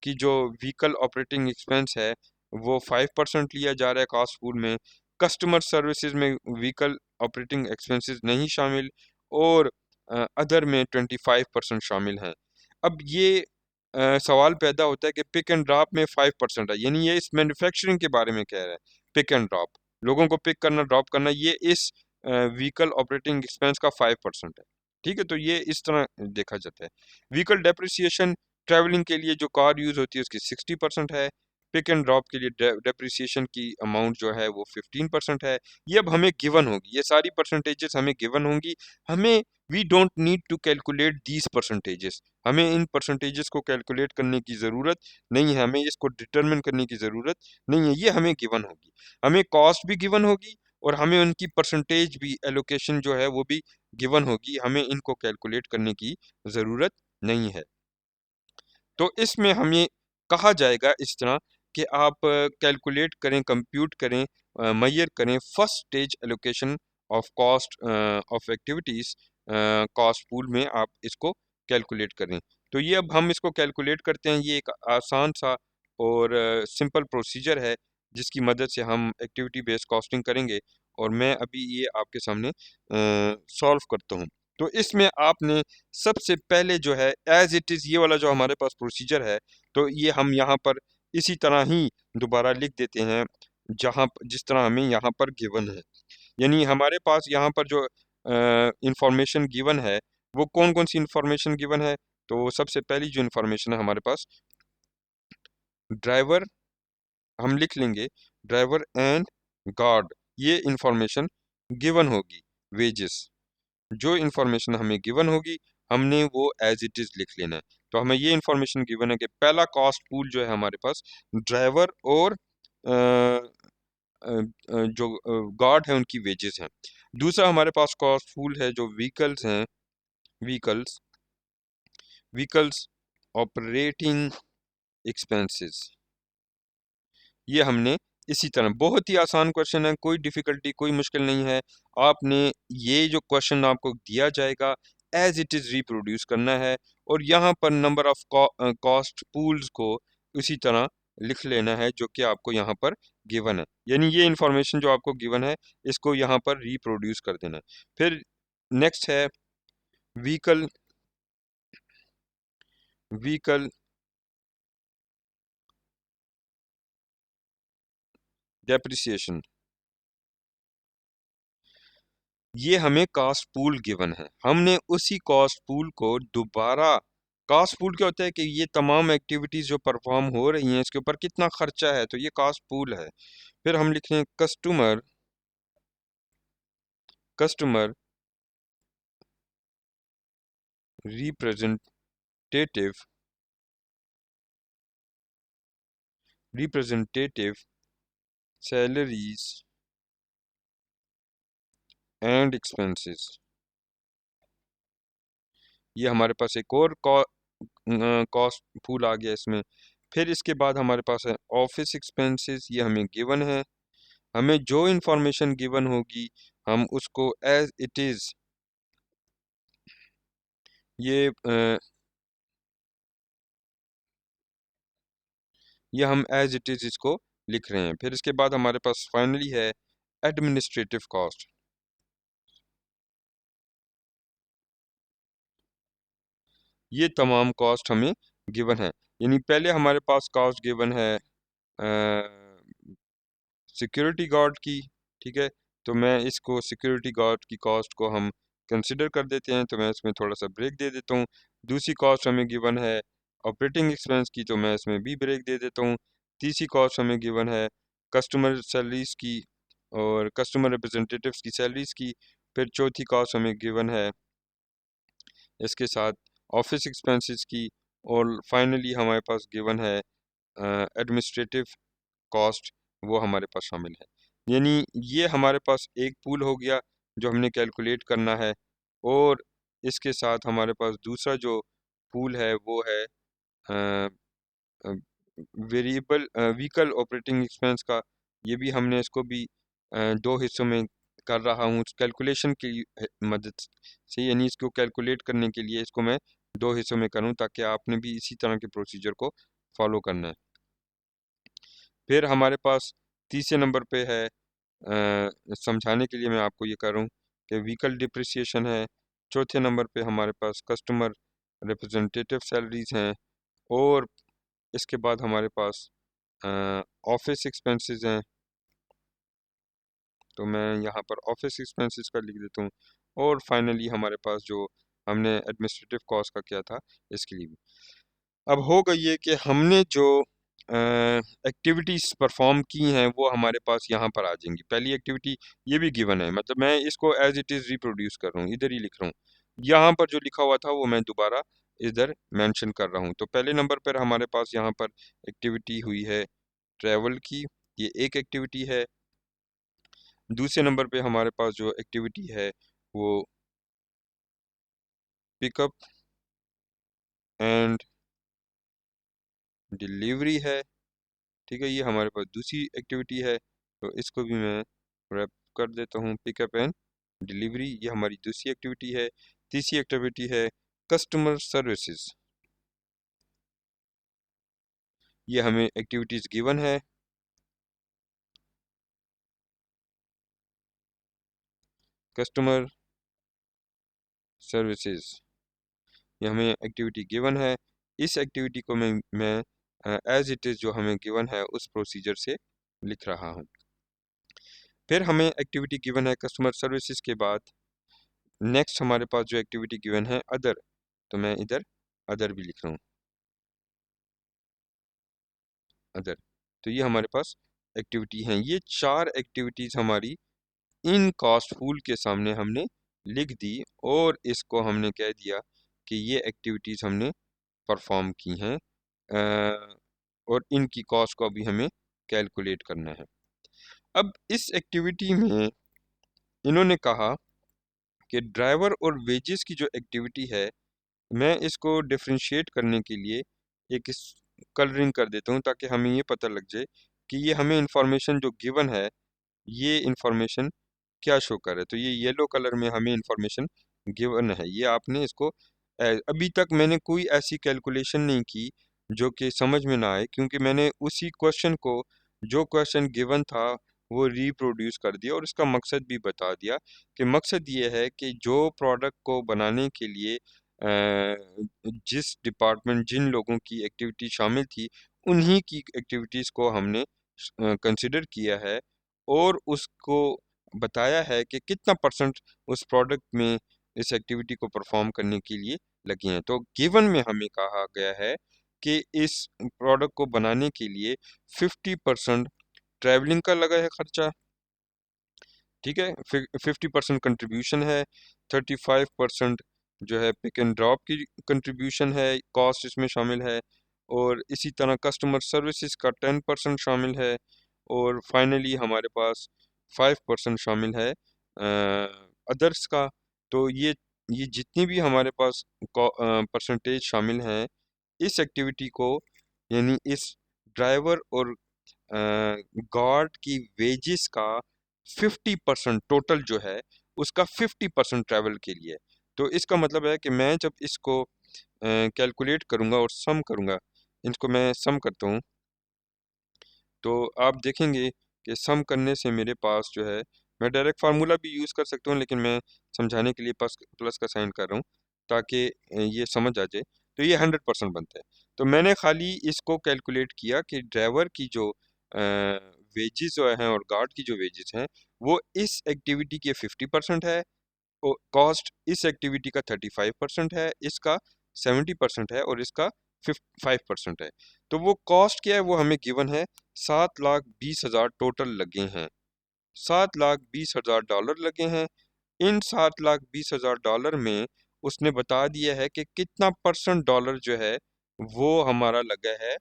की जो व्हीकल ऑपरेटिंग एक्सपेंस है वो 5% लिया जा रहा है कॉस्ट पूल में। कस्टमर सर्विसेज में व्हीकल ऑपरेटिंग एक्सपेंसेस नहीं शामिल, और अदर में 25% शामिल हैं। अब ये सवाल पैदा होता है कि पिक एंड ड्रॉप में 5% है, यानी ये इस मैन्युफैक्चरिंग के बारे में कह रहा है। पिक एंड ड्रॉप, लोगों को पिक करना ड्रॉप करना, ये इस व्हीकल ऑपरेटिंग एक्सपेंस का 5% है, ठीक है। तो ये इस तरह देखा जाता है। व्हीकल डेप्रिसिएशन, ट्रैवलिंग के लिए जो कार यूज़ होती है उसकी 60% है। पिक एंड ड्रॉप के लिए डेप्रिसिएशन की अमाउंट जो है वो 15% है। ये अब हमें गिवन होगी, ये सारी परसेंटेजेस हमें गिवन होंगी। हमें we don't need to calculate these percentages, हमें इन परसेंटेजेस को कैलकुलेट करने की ज़रूरत नहीं है, हमें इसको डिटरमिन करने की ज़रूरत नहीं है, ये हमें गिवन होगी। हमें कॉस्ट भी गिवन होगी और हमें उनकी परसेंटेज भी, एलोकेशन जो है वो भी गिवन होगी, हमें इनको कैलकुलेट करने की ज़रूरत नहीं है। तो इसमें हमें कहा जाएगा इस तरह कि आप कैलकुलेट करें, कंप्यूट करें, मेजर करें first stage allocation of cost of activities, cost pool में आप इसको कैलकुलेट करें। तो ये अब हम इसको कैलकुलेट करते हैं। ये एक आसान सा और सिंपल प्रोसीजर है जिसकी मदद से हम एक्टिविटी बेस्ड कॉस्टिंग करेंगे, और मैं अभी ये आपके सामने सॉल्व करता हूँ। तो इसमें आपने सबसे पहले जो है एज इट इज़, ये वाला जो हमारे पास प्रोसीजर है, तो ये हम यहाँ पर इसी तरह ही दोबारा लिख देते हैं जहाँ जिस तरह हमें यहाँ पर गिवन है। यानी हमारे पास यहाँ पर जो इंफॉर्मेशन गिवन है वो कौन कौन सी इंफॉर्मेशन गिवन है, तो सबसे पहली जो इंफॉर्मेशन है हमारे पास, ड्राइवर, हम लिख लेंगे ड्राइवर एंड गार्ड, ये इंफॉर्मेशन गिवन होगी। वेजेस, जो इन्फॉर्मेशन हमें गिवन होगी हमने वो एज इट इज़ लिख लेना है। तो हमें ये इन्फॉर्मेशन गिवन है कि पहला कॉस्ट पूल जो है हमारे पास ड्राइवर और जो गार्ड है उनकी वेजेस हैं। दूसरा हमारे पास कॉस्ट पूल है जो व्हीकल्स हैं, व्हीकल्स, व्हीकल्स ऑपरेटिंग एक्सपेंसेस, ये हमने इसी तरह, बहुत ही आसान क्वेश्चन है, कोई डिफिकल्टी कोई मुश्किल नहीं है। आपने ये जो क्वेश्चन आपको दिया जाएगा एज इट इज़ रिप्रोड्यूस करना है, और यहाँ पर नंबर ऑफ कॉस्ट पूल्स को उसी तरह लिख लेना है जो कि आपको यहाँ पर गिवन है। यानी ये इंफॉर्मेशन जो आपको गिवन है इसको यहाँ पर रिप्रोड्यूस कर देना है। फिर नेक्स्ट है व्हीकल, व्हीकल डेप्रिसिएशन, ये हमें कास्ट पूल गिवन है, हमने उसी कास्ट पूल को दोबारा, कास्ट पूल क्या होता है कि ये तमाम एक्टिविटीज जो परफॉर्म हो रही हैं इसके ऊपर कितना खर्चा है, तो ये कास्ट पूल है। फिर हम लिख रहे हैं customer, customer representative representative salaries and expenses. ये हमारे पास एक और कॉस्ट पूल आ गया इसमें। फिर इसके बाद हमारे पास है ऑफिस एक्सपेंसेस, ये हमें गिवन है। हमें जो इंफॉर्मेशन गिवन होगी हम उसको एज इट इज़ ये हम एज इट इज़ इसको लिख रहे हैं। फिर इसके बाद हमारे पास फाइनली है एडमिनिस्ट्रेटिव कॉस्ट। ये तमाम कॉस्ट हमें गिवन है, यानी पहले हमारे पास कॉस्ट गिवन है सिक्योरिटी गार्ड की। ठीक है, तो मैं इसको सिक्योरिटी गार्ड की कॉस्ट को हम कंसिडर कर देते हैं, तो मैं इसमें थोड़ा सा ब्रेक दे देता हूँ। दूसरी कॉस्ट हमें गिवन है ऑपरेटिंग एक्सपेंस की, तो मैं इसमें भी ब्रेक दे देता हूँ। तीसरी कॉस्ट हमें गिवन है कस्टमर सैलरीज की और कस्टमर रिप्रेजेंटेटिव्स की सैलरीज की। फिर चौथी कॉस्ट हमें गिवन है इसके साथ ऑफिस एक्सपेंसेस की। और फाइनली हमारे पास गिवन है एडमिनिस्ट्रेटिव कॉस्ट, वो हमारे पास शामिल है। यानी ये हमारे पास एक पूल हो गया जो हमने कैलकुलेट करना है। और इसके साथ हमारे पास दूसरा जो पूल है वो है वेरिएबल व्हीकल ऑपरेटिंग एक्सपेंस का। ये भी हमने इसको भी दो हिस्सों में कर रहा हूँ कैलकुलेशन की मदद से, यानी इसको कैलकुलेट करने के लिए इसको मैं दो हिस्सों में करूँ ताकि आपने भी इसी तरह के प्रोसीजर को फॉलो करना है। फिर हमारे पास तीसरे नंबर पे है समझाने के लिए मैं आपको ये कर रहा हूँ कि व्हीकल डिप्रिसिएशन है। चौथे नंबर पे हमारे पास कस्टमर रिप्रेजेंटेटिव सैलरीज हैं। और इसके बाद हमारे पास ऑफिस एक्सपेंसेस हैं, तो मैं यहाँ पर ऑफिस एक्सपेंसेस का लिख देता हूँ। और फाइनली हमारे पास जो हमने एडमिनिस्ट्रेटिव कॉस्ट का किया था इसके लिए भी। अब हो गई है कि हमने जो एक्टिविटीज़ परफॉर्म की हैं वो हमारे पास यहाँ पर आ जाएंगी। पहली एक्टिविटी ये भी गिवन है, मतलब मैं इसको एज इट इज़ रिप्रोड्यूस कर रहा हूँ, इधर ही लिख रहा हूँ। यहाँ पर जो लिखा हुआ था वो मैं दोबारा इधर मेंशन कर रहा हूँ। तो पहले नंबर पर हमारे पास यहाँ पर एक्टिविटी हुई है ट्रैवल की, ये एक एक्टिविटी है। दूसरे नंबर पे हमारे पास जो एक्टिविटी है वो पिकअप एंड डिलीवरी है। ठीक है, ये हमारे पास दूसरी एक्टिविटी है, तो इसको भी मैं रैप कर देता हूँ। पिकअप एंड डिलीवरी ये हमारी दूसरी एक्टिविटी है। तीसरी एक्टिविटी है कस्टमर सर्विसेज, ये हमें एक्टिविटीज़ गिवन है। कस्टमर सर्विसेज ये हमें एक्टिविटी गिवन है। इस एक्टिविटी को मैं एज इट इज़ जो हमें गिवन है उस प्रोसीजर से लिख रहा हूँ। फिर हमें एक्टिविटी गिवन है कस्टमर सर्विसेज के बाद नेक्स्ट हमारे पास जो एक्टिविटी गिवन है अदर, तो मैं इधर अदर भी लिख रहा हूँ अदर। तो ये हमारे पास एक्टिविटी हैं। ये चार एक्टिविटीज़ हमारी इन कॉस्ट पूल के सामने हमने लिख दी और इसको हमने कह दिया कि ये एक्टिविटीज़ हमने परफॉर्म की हैं और इनकी कॉस्ट को अभी हमें कैलकुलेट करना है। अब इस एक्टिविटी में इन्होंने कहा कि ड्राइवर और वेजेस की जो एक्टिविटी है मैं इसको डिफ्रेंशिएट करने के लिए एक कलरिंग कर देता हूँ ताकि हमें ये पता लग जाए कि ये हमें इंफॉर्मेशन जो गिवन है ये इंफॉर्मेशन क्या शो कर रहा है। तो ये येलो कलर में हमें इंफॉर्मेशन गिवन है। ये आपने इसको अभी तक मैंने कोई ऐसी कैलकुलेशन नहीं की जो कि समझ में ना आए, क्योंकि मैंने उसी क्वेश्चन को जो क्वेश्चन गिवन था वो रिप्रोड्यूस कर दिया और इसका मकसद भी बता दिया कि मकसद ये है कि जो प्रोडक्ट को बनाने के लिए जिस डिपार्टमेंट जिन लोगों की एक्टिविटी शामिल थी उन्हीं की एक्टिविटीज़ को हमने कंसिडर किया है और उसको बताया है कि कितना परसेंट उस प्रोडक्ट में इस एक्टिविटी को परफॉर्म करने के लिए लगे हैं। तो गिवन में हमें कहा गया है कि इस प्रोडक्ट को बनाने के लिए 50% ट्रैवलिंग का लगा है खर्चा। ठीक है, 50% कंट्रीब्यूशन है, 35% जो है पिक एंड ड्रॉप की कंट्रीब्यूशन है, कॉस्ट इसमें शामिल है, और इसी तरह कस्टमर सर्विसेज का 10% शामिल है, और फाइनली हमारे पास 5% शामिल है अदर्स का। तो ये जितनी भी हमारे पास परसेंटेज शामिल हैं इस एक्टिविटी को, यानी इस ड्राइवर और गार्ड की वेजेस का 50% टोटल जो है उसका 50% ट्रैवल के लिए है। तो इसका मतलब है कि मैं जब इसको कैलकुलेट करूंगा और सम करूंगा, इनको मैं सम करता हूँ, तो आप देखेंगे कि सम करने से मेरे पास जो है, मैं डायरेक्ट फार्मूला भी यूज़ कर सकता हूँ, लेकिन मैं समझाने के लिए प्लस प्लस का साइन कर रहा हूँ ताकि ये समझ आ जाए। तो ये 100% बनता है। तो मैंने खाली इसको कैलकुलेट किया कि ड्राइवर की जो वेजेस जो हैं और गार्ड की जो वेजेस हैं वो इस एक्टिविटी के 50% है, कॉस्ट इस एक्टिविटी का 35% है, इसका 70% है, और इसका 5% है। तो वो कॉस्ट क्या है वो हमें गिवन है, 7,20,000 टोटल लगे हैं, $7,20,000 लगे हैं। इन $7,20,000 में उसने बता दिया है कि कितना परसेंट डॉलर जो है वो हमारा लगा है,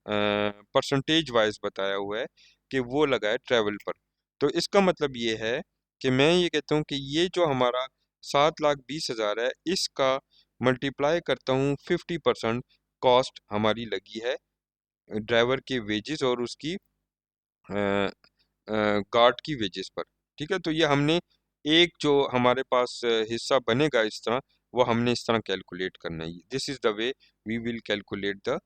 परसेंटेज वाइज बताया हुआ है कि वो लगा है ट्रैवल पर। तो इसका मतलब ये है कि मैं ये कहता हूँ कि ये जो हमारा 7,20,000 है इसका मल्टीप्लाई करता हूँ 50% कॉस्ट हमारी लगी है ड्राइवर के वेजेस और उसकी गार्ड की वेजेस पर। ठीक है, तो ये हमने एक जो हमारे पास हिस्सा बनेगा इस तरह, वो हमने इस तरह कैलकुलेट करना है। This is the way we will calculate the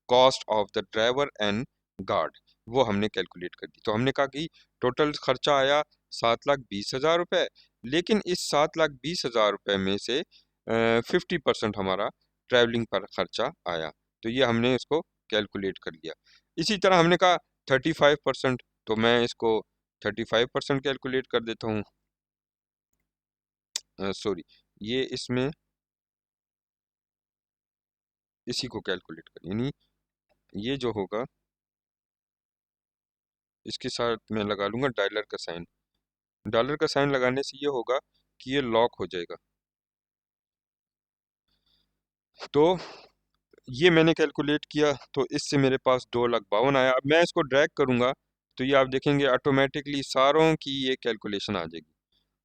cost of the driver and guard, वो हमने कैलकुलेट कर दी। तो हमने कहा कि टोटल खर्चा आया 7,20,000 रुपये, लेकिन इस 7,20,000 रुपये में से 50% हमारा ट्रैवलिंग पर खर्चा आया। तो ये हमने इसको कैलकुलेट कर लिया। इसी तरह हमने कहा 35%, तो मैं इसको 35% कैलकुलेट कर देता हूँ, सॉरी, ये इसमें इसी को कैलकुलेट कर, यानी ये जो होगा इसके साथ मैं लगा लूँगा डॉलर का साइन। डॉलर का साइन लगाने से ये होगा कि ये लॉक हो जाएगा। तो ये मैंने कैलकुलेट किया, तो इससे मेरे पास 2,52,000 आया। अब मैं इसको ड्रैग करूँगा तो ये आप देखेंगे ऑटोमेटिकली सारों की ये कैलकुलेशन आ जाएगी,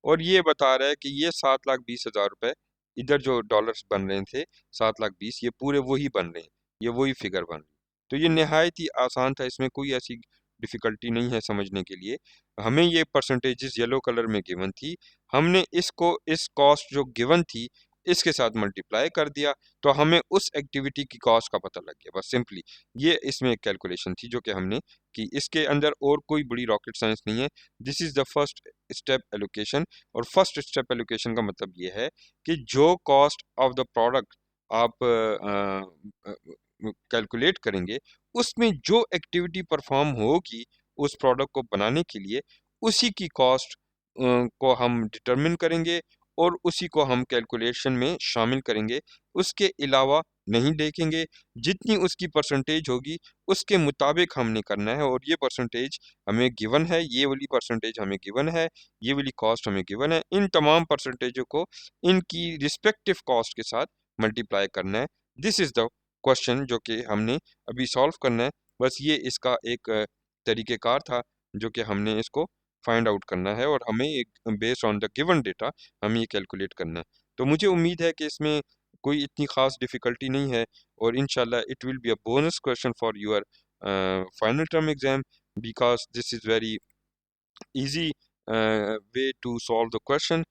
और ये बता रहा है कि ये 7,20,000 रुपये, इधर जो डॉलर्स बन रहे थे 7,20,000, ये पूरे वही बन रहे हैं, ये वही फिगर बन रही है। तो ये नहायत ही आसान था, इसमें कोई ऐसी डिफ़िकल्टी नहीं है समझने के लिए। हमें ये परसेंटेजेस येलो कलर में गिवन थी, हमने इसको इस कॉस्ट जो गिवन थी इसके साथ मल्टीप्लाई कर दिया, तो हमें उस एक्टिविटी की कॉस्ट का पता लग गया, बस सिंपली। ये इसमें एक कैलकुलेशन थी जो कि हमने की, इसके अंदर और कोई बड़ी रॉकेट साइंस नहीं है। This is the first step allocation, और फर्स्ट स्टेप एलोकेशन का मतलब ये है कि जो कॉस्ट ऑफ द प्रोडक्ट आप कैलकुलेट करेंगे उसमें जो एक्टिविटी परफॉर्म होगी उस प्रोडक्ट को बनाने के लिए, उसी की कॉस्ट को हम डिटरमिन करेंगे और उसी को हम कैलकुलेशन में शामिल करेंगे, उसके अलावा नहीं देखेंगे। जितनी उसकी परसेंटेज होगी उसके मुताबिक हमने करना है, और ये परसेंटेज हमें गिवन है, ये वाली परसेंटेज हमें गिवन है, ये वाली कॉस्ट हमें गिवन है। इन तमाम परसेंटेजों को इनकी रिस्पेक्टिव कॉस्ट के साथ मल्टीप्लाई करना है। दिस इज़ द क्वेश्चन जो कि हमने अभी सॉल्व करना है। बस ये इसका एक तरीक़ेकार था जो कि हमने इसको फाइंड आउट करना है, और हमें एक based on the given data हमें ये कैलकुलेट करना है। तो मुझे उम्मीद है कि इसमें कोई इतनी ख़ास डिफ़िकल्टी नहीं है, और इंशाल्लाह it will be a bonus question for your final term exam, because this is very easy way to solve the question.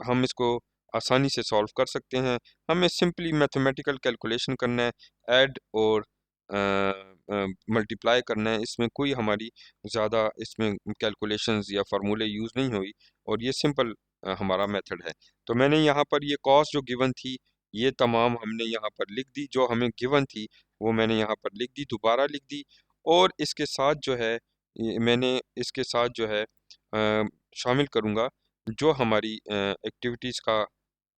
हम इसको आसानी से सॉल्व कर सकते हैं। हमें सिंपली मैथमेटिकल कैलकुलेशन करना है, ऐड और मल्टीप्लाई करना है। इसमें कोई हमारी ज़्यादा इसमें कैलकुलेशंस या फार्मूले यूज़ नहीं हुई, और ये सिंपल हमारा मेथड है। तो मैंने यहाँ पर ये कॉस्ट जो गिवन थी ये तमाम हमने यहाँ पर लिख दी, जो हमें गिवन थी वो मैंने यहाँ पर लिख दी, दोबारा लिख दी। और इसके साथ जो है मैंने इसके साथ जो है शामिल करूँगा जो हमारी एक्टिविटीज़ का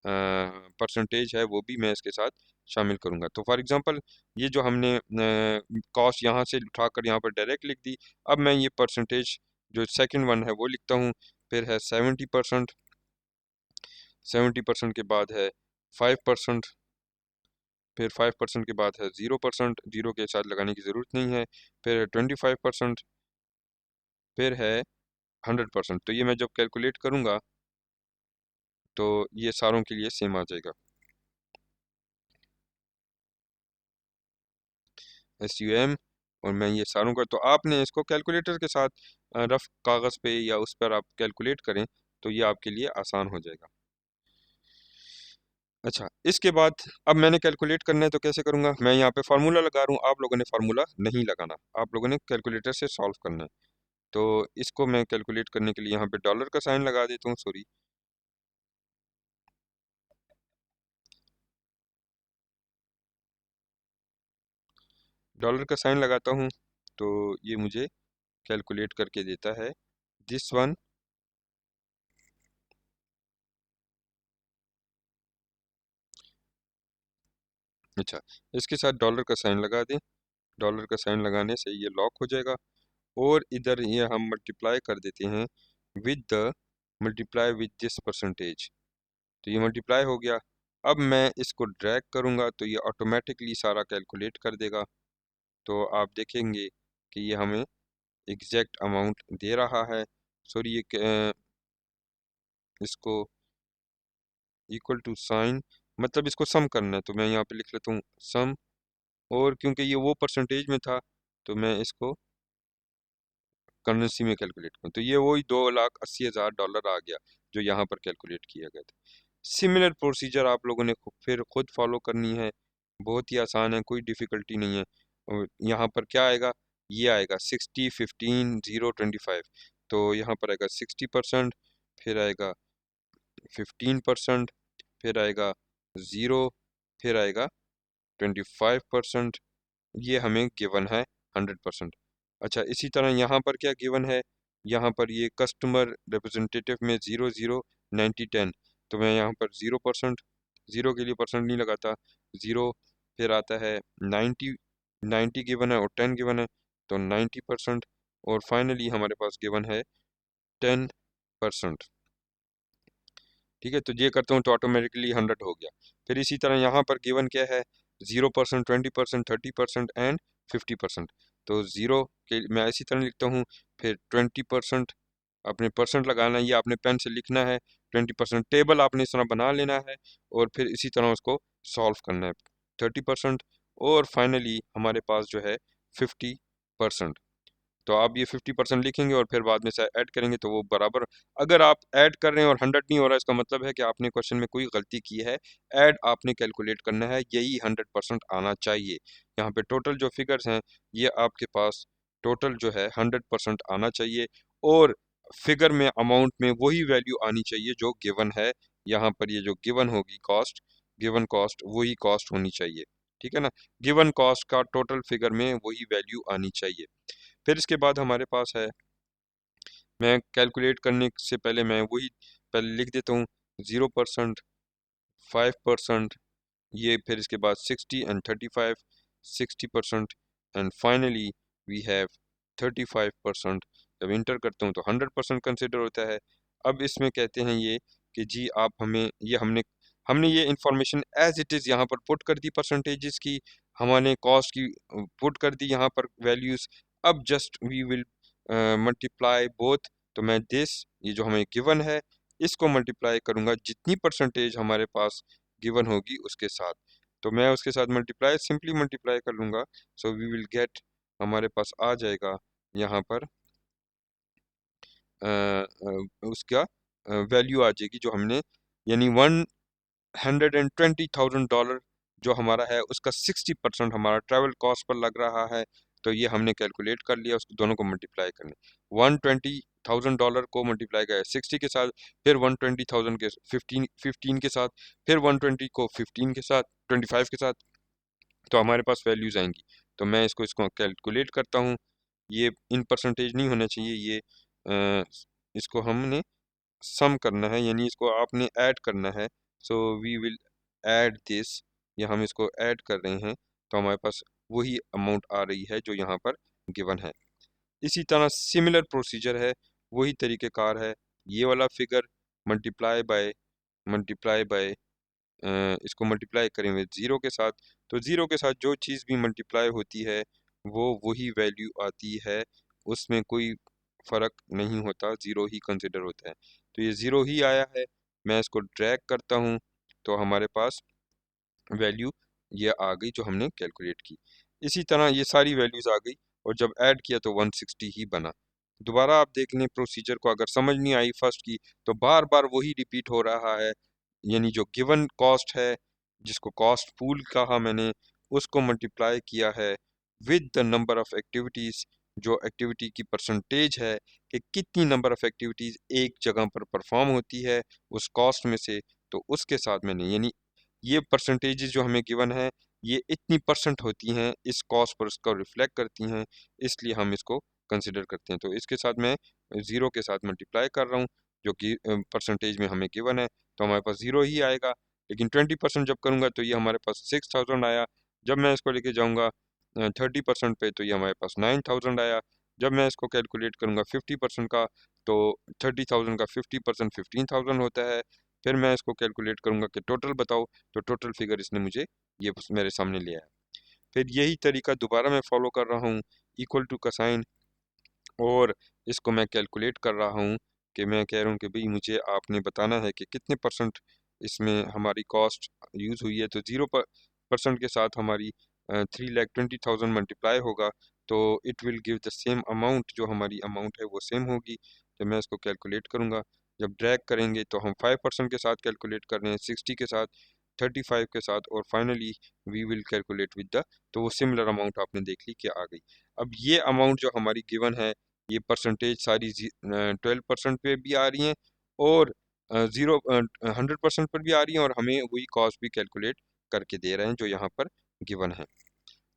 परसेंटेज है वो भी मैं इसके साथ शामिल करूँगा। तो फॉर एग्ज़ाम्पल ये जो हमने कॉस्ट यहाँ से उठाकर यहाँ पर डायरेक्ट लिख दी, अब मैं ये परसेंटेज जो सेकंड वन है वो लिखता हूँ, फिर है 70%, 70% के बाद है 5%, फिर 5% के बाद है 0%, जीरो के साथ लगाने की ज़रूरत नहीं है, फिर है 25%, फिर है 100%। तो ये मैं जब कैलकुलेट करूँगा तो ये सारों के लिए सेम आ जाएगा। SUM, और मैं ये सारों का, तो आपने इसको कैलकुलेटर के साथ रफ कागज़ पे या उस पर आप कैलकुलेट करें तो ये आपके लिए आसान हो जाएगा। अच्छा, इसके बाद अब मैंने कैलकुलेट करना है तो कैसे करूँगा? मैं यहाँ पे फार्मूला लगा रहा हूँ, आप लोगों ने फार्मूला नहीं लगाना, आप लोगों ने कैलकुलेटर से सॉल्व करना है। तो इसको मैं कैलकुलेट करने के लिए यहाँ पे डॉलर का साइन लगा देता हूँ, सॉरी, डॉलर का साइन लगाता हूँ तो ये मुझे कैलकुलेट करके देता है दिस वन। अच्छा, इसके साथ डॉलर का साइन लगा दें, डॉलर का साइन लगाने से ये लॉक हो जाएगा, और इधर ये हम मल्टीप्लाई कर देते हैं with the, multiply with this percentage, तो ये मल्टीप्लाई हो गया। अब मैं इसको ड्रैग करूँगा तो ये ऑटोमेटिकली सारा कैलकुलेट कर देगा, तो आप देखेंगे कि ये हमें एग्जैक्ट अमाउंट दे रहा है। सॉरी, ये इसको इक्वल टू साइन, मतलब इसको सम करना है, तो मैं यहाँ पे लिख लेता हूँ सम, और क्योंकि ये वो परसेंटेज में था तो मैं इसको करेंसी में कैलकुलेट करूँ, तो ये वही $2,80,000 आ गया जो यहाँ पर कैलकुलेट किया गया था। सिमिलर प्रोसीजर आप लोगों ने फिर खुद फॉलो करनी है, बहुत ही आसान है, कोई डिफ़िकल्टी नहीं है। और यहाँ पर क्या आएगा, ये आएगा 60, 15, 0, 25, तो यहाँ पर आएगा 60%, फिर आएगा 15%, फिर आएगा 0, फिर आएगा 25%, ये हमें गिवन है 100%। अच्छा, इसी तरह यहाँ पर क्या गिवन है, यहाँ पर ये कस्टमर रिप्रेजेंटेटिव में 0, 0, 90, 10, तो मैं यहाँ पर 0%, ज़ीरो के लिए परसेंट नहीं लगाता, 0, फिर आता है 90, 90 गिवन है और 10 गिवन है, तो 90%, और फाइनली हमारे पास गिवन है 10%। ठीक है, तो ये करता हूँ तो ऑटोमेटिकली 100 हो गया। फिर इसी तरह यहाँ पर गिवन क्या है, 0%, 20%, 30% एंड 50%, तो ज़ीरो के मैं इसी तरह लिखता हूँ, फिर 20%, अपने परसेंट लगाना है, ये आपने पेन से लिखना है, 20% टेबल आपने इस तरह बना लेना है, और फिर इसी तरह उसको सॉल्व करना है, 30%, और फाइनली हमारे पास जो है 50%। तो आप ये 50% लिखेंगे और फिर बाद में से ऐड करेंगे तो वो बराबर, अगर आप ऐड कर रहे हैं और 100 नहीं हो रहा है, इसका मतलब है कि आपने क्वेश्चन में कोई गलती की है, ऐड आपने कैलकुलेट करना है, यही 100% आना चाहिए। यहाँ पे टोटल जो फिगर्स हैं ये आपके पास टोटल जो है 100% आना चाहिए, और फिगर में अमाउंट में वही वैल्यू आनी चाहिए जो गिवन है, यहाँ पर ये जो गिवन होगी कॉस्ट, गिवन कॉस्ट वही कॉस्ट होनी चाहिए, ठीक है ना, गिवन कॉस्ट का टोटल फिगर में वही वैल्यू आनी चाहिए। फिर इसके बाद हमारे पास है, मैं कैलकुलेट करने से पहले मैं वही पहले लिख देता हूँ, 0%, 5%, ये फिर इसके बाद 60 and 35, 60%, and finally we have 35%। जब इंटर करता हूँ तो 100% कंसिडर होता है। अब इसमें कहते हैं ये कि जी आप हमें ये हमने हमने ये इंफॉर्मेशन एज इट इज़ यहाँ पर पुट कर दी, परसेंटेजेस की, हमने कॉस्ट की पुट कर दी यहाँ पर वैल्यूज़। अब just we will multiply both, तो मैं दिस, ये जो हमें गिवन है इसको मल्टीप्लाई करूँगा जितनी परसेंटेज हमारे पास गिवन होगी उसके साथ, तो मैं उसके साथ मल्टीप्लाई, सिंपली मल्टीप्लाई कर लूँगा, सो वी विल गेट, हमारे पास आ जाएगा यहाँ पर उसका वैल्यू आ जाएगी जो हमने, यानी $120,000 जो हमारा है उसका 60% हमारा ट्रैवल कॉस्ट पर लग रहा है, तो ये हमने कैलकुलेट कर लिया, उसको दोनों को मल्टीप्लाई करने, $120,000 को मल्टीप्लाई किया 60 के साथ, फिर 120,000 के 15 के साथ, फिर 120 को 15 के साथ, 25 के साथ, तो हमारे पास वैल्यूज आएंगी। तो मैं इसको इसको कैलकुलेट करता हूँ, ये इन परसेंटेज नहीं होना चाहिए, ये इसको हमने सम करना है, यानी इसको आपने ऐड करना है, so we will add this, या हम इसको ऐड कर रहे हैं, तो हमारे पास वही अमाउंट आ रही है जो यहाँ पर गिवन है। इसी तरह सिमिलर प्रोसीजर है, वही तरीक़ेकार है, ये वाला figure multiply by multiply by, इसको मल्टीप्लाई करें विद ज़ीरो के साथ, तो ज़ीरो के साथ जो चीज़ भी मल्टीप्लाई होती है वो वही वैल्यू आती है, उसमें कोई फ़र्क नहीं होता, ज़ीरो ही कंसिडर होता है। तो ये ज़ीरो ही आया है, मैं इसको ड्रैग करता हूँ तो हमारे पास वैल्यू ये आ गई जो हमने कैलकुलेट की। इसी तरह ये सारी वैल्यूज़ आ गई और जब ऐड किया तो 160 ही बना। दोबारा आप देख लें प्रोसीजर को, अगर समझ नहीं आई फर्स्ट की तो बार बार वही रिपीट हो रहा है, यानी जो गिवन कॉस्ट है जिसको कॉस्ट पूल कहा मैंने, उसको मल्टीप्लाई किया है with the number of activities, जो एक्टिविटी की परसेंटेज है कि कितनी नंबर ऑफ एक्टिविटीज़ एक जगह पर परफॉर्म होती है उस कॉस्ट में से, तो उसके साथ मैंने, यानी ये परसेंटेजेस जो हमें गिवन है ये इतनी परसेंट होती हैं इस कॉस्ट पर, उसको रिफ्लेक्ट करती हैं, इसलिए हम इसको कंसिडर करते हैं। तो इसके साथ मैं ज़ीरो के साथ मल्टीप्लाई कर रहा हूँ जो कि परसेंटेज में हमें गिवन है, तो हमारे पास ज़ीरो ही आएगा। लेकिन 20% जब करूँगा तो ये हमारे पास 6000 आया, जब मैं इसको लेके जाऊँगा 30% पे तो ये हमारे पास 9000 आया, जब मैं इसको कैलकुलेट करूँगा 50% का तो 30,000 का 50% 15,000 होता है। फिर मैं इसको कैलकुलेट करूँगा कि टोटल बताओ, तो टोटल फिगर इसने मुझे ये मेरे सामने ले आया। फिर यही तरीका दोबारा मैं फॉलो कर रहा हूँ, इक्वल टू का साइन, और इसको मैं कैलकुलेट कर रहा हूँ कि मैं कह रहा हूँ कि भाई मुझे आपने बताना है कि कितने परसेंट इसमें हमारी कॉस्ट यूज़ हुई है, तो 0% के साथ हमारी 3,20,000 मल्टीप्लाई होगा तो it will give the same amount, जो हमारी अमाउंट है वो सेम होगी। तो मैं इसको कैलकुलेट करूँगा, जब ड्रैग करेंगे तो हम 5% के साथ कैलकुलेट कर रहे हैं, 60 के साथ, 35 के साथ, और finally we will calculate with the, तो वो सिमिलर अमाउंट आपने देख ली कि आ गई। अब ये अमाउंट जो हमारी गिवन है ये परसेंटेज सारी 12% पे भी आ रही हैं और 100% पर भी आ रही हैं, और हमें वही कॉस्ट भी कैलकुलेट करके दे रहे हैं जो यहाँ पर गिवन है।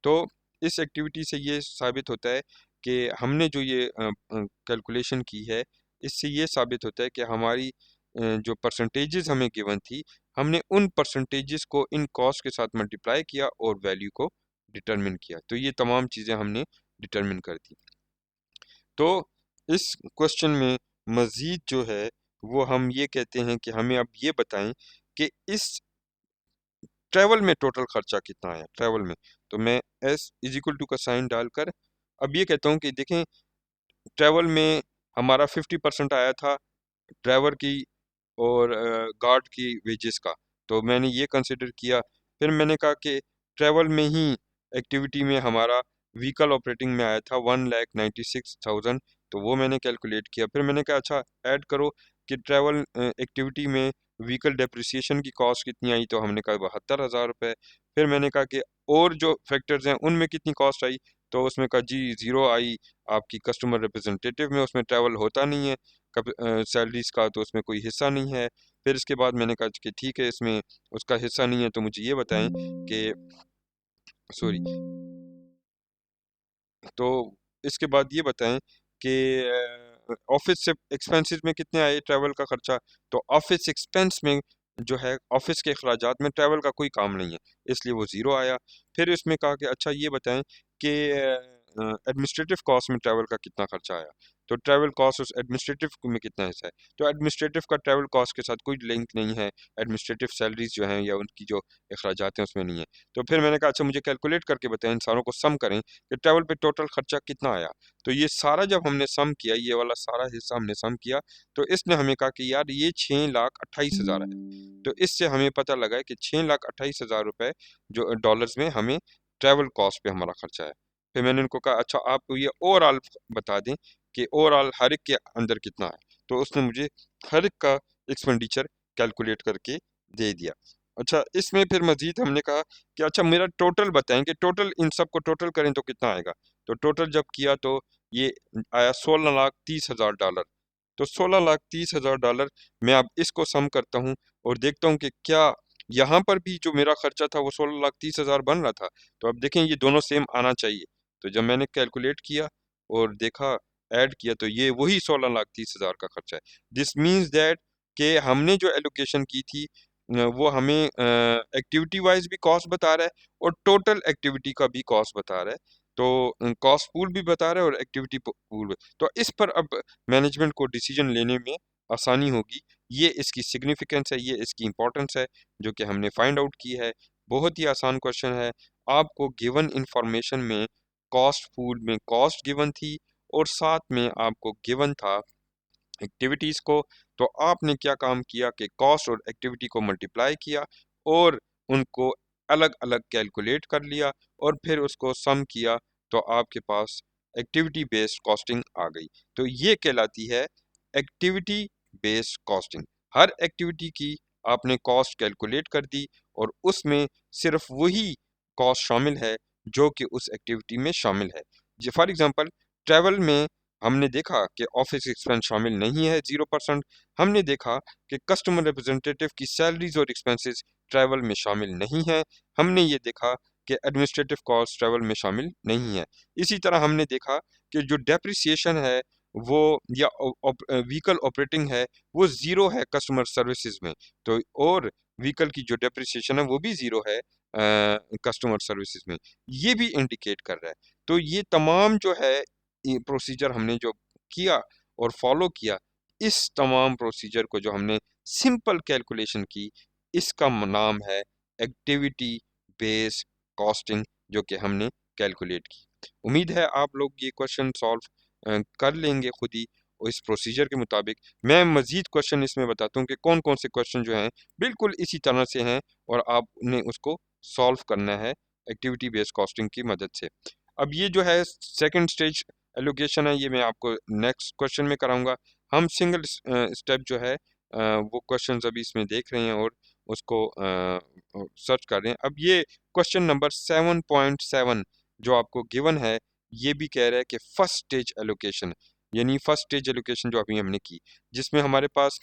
तो इस एक्टिविटी से ये साबित होता है कि हमने जो ये कैलकुलेशन की है, इससे ये साबित होता है कि हमारी जो परसेंटेजेस हमें गिवन थी, हमने उन परसेंटेजेस को इन कॉस्ट के साथ मल्टीप्लाई किया और वैल्यू को डिटरमिन किया, तो ये तमाम चीज़ें हमने डिटरमिन कर दी। तो इस क्वेश्चन में मज़ीद जो है वो हम ये कहते हैं कि हमें अब ये बताएं कि इस ट्रैवल में टोटल खर्चा कितना आया ट्रैवल में। तो मैं एस इज इक्वल टू का साइन डालकर अब ये कहता हूँ कि देखें ट्रैवल में हमारा 50% आया था ड्राइवर की और गार्ड की वेजेस का, तो मैंने ये कंसिडर किया। फिर मैंने कहा कि ट्रैवल में ही एक्टिविटी में हमारा व्हीकल ऑपरेटिंग में आया था 1,96,000, तो वो मैंने कैलकुलेट किया। फिर मैंने कहा अच्छा ऐड करो कि ट्रैवल एक्टिविटी में व्हीकल डेप्रिसिएशन की कॉस्ट कितनी आई, तो हमने कहा 72,000 रुपये। फिर मैंने कहा कि और जो फैक्टर्स हैं उनमें कितनी कॉस्ट आई, तो उसमें कहा जी ज़ीरो आई आपकी कस्टमर रिप्रेजेंटेटिव में, उसमें ट्रैवल होता नहीं है सैलरीज का, तो उसमें कोई हिस्सा नहीं है। फिर इसके बाद मैंने कहा कि ठीक है इसमें उसका हिस्सा नहीं है, तो मुझे ये बताएं कि सॉरी, तो इसके बाद ये बताएं कि ऑफिस से एक्सपेंसेस में कितने आए ट्रैवल का खर्चा, तो ऑफिस एक्सपेंस में जो है ऑफिस के अखराजात में ट्रैवल का कोई काम नहीं है, इसलिए वो ज़ीरो आया। फिर इसमें कहा कि अच्छा ये बताएं कि एडमिनिस्ट्रेटिव कॉस्ट में ट्रैवल का कितना खर्चा आया, तो ट्रैवल कॉस्ट उस एडमिनिस्ट्रेटिव में कितना हिस्सा है, तो एडमिनिस्ट्रेटिव का ट्रैवल कॉस्ट के साथ कोई लिंक नहीं है, एडमिनिस्ट्रेटिव सैलरीज जो हैं या उनकी जो अखराजात हैं उसमें नहीं है। तो फिर मैंने कहा अच्छा मुझे कैलकुलेट करके बताएं, इन सारों को सम करें कि ट्रैवल पे टोटल खर्चा कितना आया। तो ये सारा जब हमने सम किया, ये वाला सारा हिस्सा हमने सम किया, तो इसने हमें कहा कि यार ये 6,28,000 है। तो इससे हमें पता लगा है कि 6,28,000 रुपये जो डॉलर्स में हमें ट्रैवल कॉस्ट पे हमारा खर्चा है। फिर मैंने उनको कहा अच्छा आप ये ओवरऑल बता दें कि ओवरऑल हर एक के अंदर कितना है, तो उसने मुझे हर एक का एक्सपेंडिचर कैलकुलेट करके दे दिया। अच्छा इसमें फिर मजीद हमने कहा कि अच्छा मेरा टोटल बताएं कि टोटल इन सब को टोटल करें तो कितना आएगा, तो टोटल जब किया तो ये आया 16,30,000 डॉलर। तो 16,30,000 डॉलर मैं अब इसको सम करता हूँ और देखता हूँ कि क्या यहाँ पर भी जो मेरा खर्चा था वो 16,30,000 बन रहा था, तो अब देखें ये दोनों सेम आना चाहिए। तो जब मैंने कैलकुलेट किया और देखा ऐड किया तो ये वही 16,30,000 का खर्चा है। दिस मीन्स दैट कि हमने जो एलोकेशन की थी वो हमें एक्टिविटी वाइज भी कॉस्ट बता रहा है और टोटल एक्टिविटी का भी कॉस्ट बता रहा है, तो कॉस्ट पूल भी बता रहा है और एक्टिविटी पूल भी। तो इस पर अब मैनेजमेंट को डिसीजन लेने में आसानी होगी ये इसकी सिग्निफिकेंस है, ये इसकी इंपॉर्टेंस है जो कि हमने फाइंड आउट की है। बहुत ही आसान क्वेश्चन है। आपको गिवन इंफॉर्मेशन में कॉस्ट फूड में कॉस्ट गिवन थी और साथ में आपको गिवन था एक्टिविटीज़ को। तो आपने क्या काम किया कि कॉस्ट और एक्टिविटी को मल्टीप्लाई किया और उनको अलग अलग कैलकुलेट कर लिया और फिर उसको सम किया, तो आपके पास एक्टिविटी बेस्ड कॉस्टिंग आ गई। तो ये कहलाती है एक्टिविटी बेस्ड कॉस्टिंग। हर एक्टिविटी की आपने कॉस्ट कैलकुलेट कर दी और उसमें सिर्फ वही कॉस्ट शामिल है जो कि उस एक्टिविटी में शामिल है। फॉर एग्जांपल, ट्रैवल में हमने देखा कि ऑफिस एक्सपेंस शामिल नहीं है 0%। हमने देखा कि कस्टमर रिप्रेजेंटेटिव की सैलरीज और एक्सपेंसेस ट्रैवल में शामिल नहीं है। हमने ये देखा कि एडमिनिस्ट्रेटिव कॉस्ट ट्रैवल में शामिल नहीं है। इसी तरह हमने देखा कि जो डेप्रिसिएशन है वो या व्हीकल ऑपरेटिंग है वो ज़ीरो है कस्टमर सर्विसेज में। तो और व्हीकल की जो डेप्रिसिएशन है वो भी ज़ीरो है कस्टमर सर्विसेज में। ये भी इंडिकेट कर रहा है। तो ये तमाम जो है प्रोसीजर हमने जो किया और फॉलो किया, इस तमाम प्रोसीजर को जो हमने सिंपल कैलकुलेशन की, इसका नाम है एक्टिविटी बेस्ड कॉस्टिंग, जो कि हमने कैलकुलेट की। उम्मीद है आप लोग ये क्वेश्चन सॉल्व कर लेंगे खुद ही और इस प्रोसीजर के मुताबिक। मैं मजीद क्वेश्चन इसमें बताता हूँ कि कौन कौन से क्वेश्चन जो हैं बिल्कुल इसी तरह से हैं और आपने उसको सॉल्व करना है एक्टिविटी बेस्ड कॉस्टिंग की मदद से। अब ये जो है सेकंड स्टेज एलोकेशन है, ये मैं आपको नेक्स्ट क्वेश्चन में कराऊंगा। हम सिंगल स्टेप जो है वो क्वेश्चंस अभी इसमें देख रहे हैं और उसको सर्च कर रहे हैं। अब ये क्वेश्चन नंबर 7.7 जो आपको गिवन है, ये भी कह रहा है कि फर्स्ट स्टेज एलोकेशन, यानी फर्स्ट स्टेज एलोकेशन जो अभी हमने की, जिसमें हमारे पास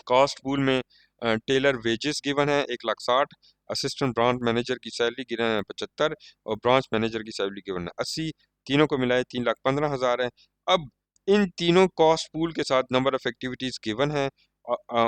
कॉस्ट पूल में टेलर वेजेस गिवन है 1,60,000, असिस्टेंट ब्रांच मैनेजर की सैलरी गिवन है 75 और ब्रांच मैनेजर की सैलरी गिवन है 80। तीनों को मिलाए 3,15,000 है। अब इन तीनों कॉस्ट पूल के साथ नंबर ऑफ एक्टिविटीज गिवन है।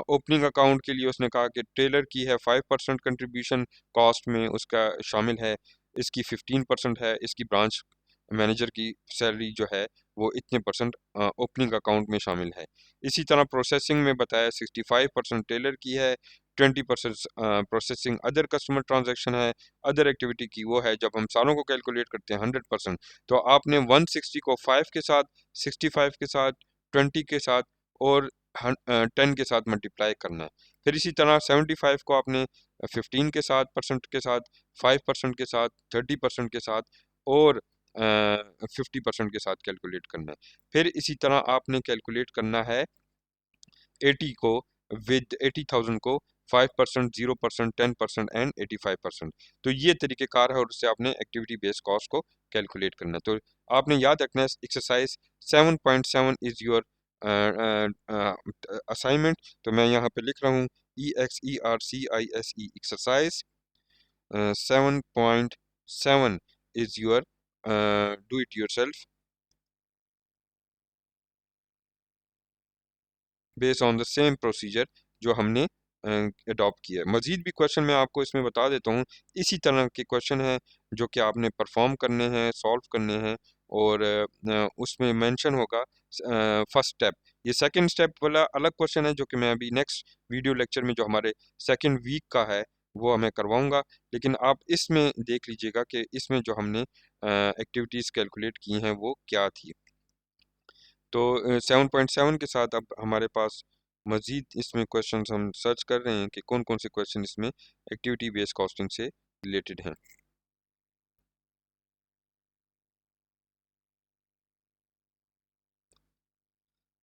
ओपनिंग अकाउंट के लिए उसने कहा कि टेलर की है 5% कंट्रीब्यूशन कॉस्ट में उसका शामिल है, इसकी 15% है, इसकी ब्रांच मैनेजर की सैलरी जो है वो इतने परसेंट ओपनिंग अकाउंट में शामिल है। इसी तरह प्रोसेसिंग में बताया 65% टेलर की है, 20% प्रोसेसिंग अदर कस्टमर ट्रांजैक्शन है, अदर एक्टिविटी की वो है। जब हम सारों को कैलकुलेट करते हैं 100%, तो आपने 160 को 5 के साथ, 65 के साथ, 20 के साथ और 10 के साथ मल्टीप्लाई करना है। फिर इसी तरह 75 को आपने 15 के साथ परसेंट के साथ, 5% के साथ, 30% के साथ और 50% के साथ कैलकुलेट करना है। फिर इसी तरह आपने कैलकुलेट करना है 80 को विद 80,000 को 5%, 0%, 10% एंड 85%। तो ये तरीक़ेकार है और उससे आपने एक्टिविटी बेस्ड कॉस्ट को कैलकुलेट करना है। तो आपने याद रखना है एक्सरसाइज 7.7 इज योर असाइनमेंट। तो मैं यहाँ पे लिख रहा हूँ EXERCISE exercise 7.7 is your do it yourself based on the same procedure जो हमने अडॉप्ट किया है। मजीद भी क्वेश्चन मैं आपको इसमें बता देता हूँ। इसी तरह के क्वेश्चन हैं जो कि आपने परफॉर्म करने हैं, सॉल्व करने हैं और उसमें मेंशन होगा फर्स्ट स्टेप। ये सेकंड स्टेप वाला अलग क्वेश्चन है जो कि मैं अभी नेक्स्ट वीडियो लेक्चर में जो हमारे सेकंड वीक का है वो मैं करवाऊंगा। लेकिन आप इसमें देख लीजिएगा कि इसमें जो हमने एक्टिविटीज़ कैलकुलेट की हैं वो क्या थी। तो 7.7 के साथ अब हमारे पास मज़ीद इसमें क्वेश्चंस हम सर्च कर रहे हैं कि कौन कौन से क्वेश्चन इसमें एक्टिविटी बेस्ड कॉस्टिंग से रिलेटेड हैं।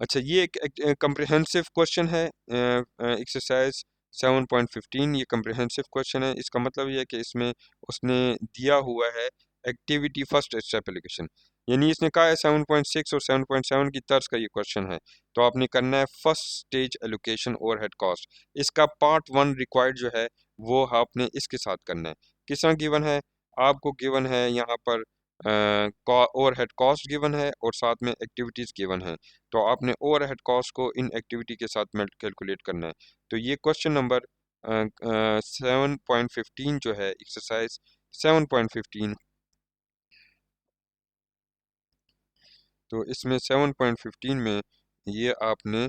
अच्छा, ये एक कम्प्रिहेंसिव क्वेश्चन है एक्सरसाइज 7.15। ये कम्प्रिहेंसिव क्वेश्चन है। इसका मतलब ये है कि इसमें उसने दिया हुआ है एक्टिविटी फर्स्ट स्टेप एलोकेशन, यानी इसने कहा है 7.6 और 7.7 की तर्ज का ये क्वेश्चन है। तो आपने करना है first stage allocation overhead cost. इसका पार्ट 1 रिक्वायर्ड जो है वो आपने इसके साथ करना है। किस तरह गिवन है? आपको गिवन है यहाँ पर ओवरहेड कॉस्ट गिवन है और साथ में एक्टिविटीज़ गिवन है। तो आपने ओवरहेड कॉस्ट को इन एक्टिविटी के साथ में कैलकुलेट करना है। तो ये क्वेश्चन नंबर 7.15 जो है एक्सरसाइज 7.15, तो इसमें 7.15 में ये आपने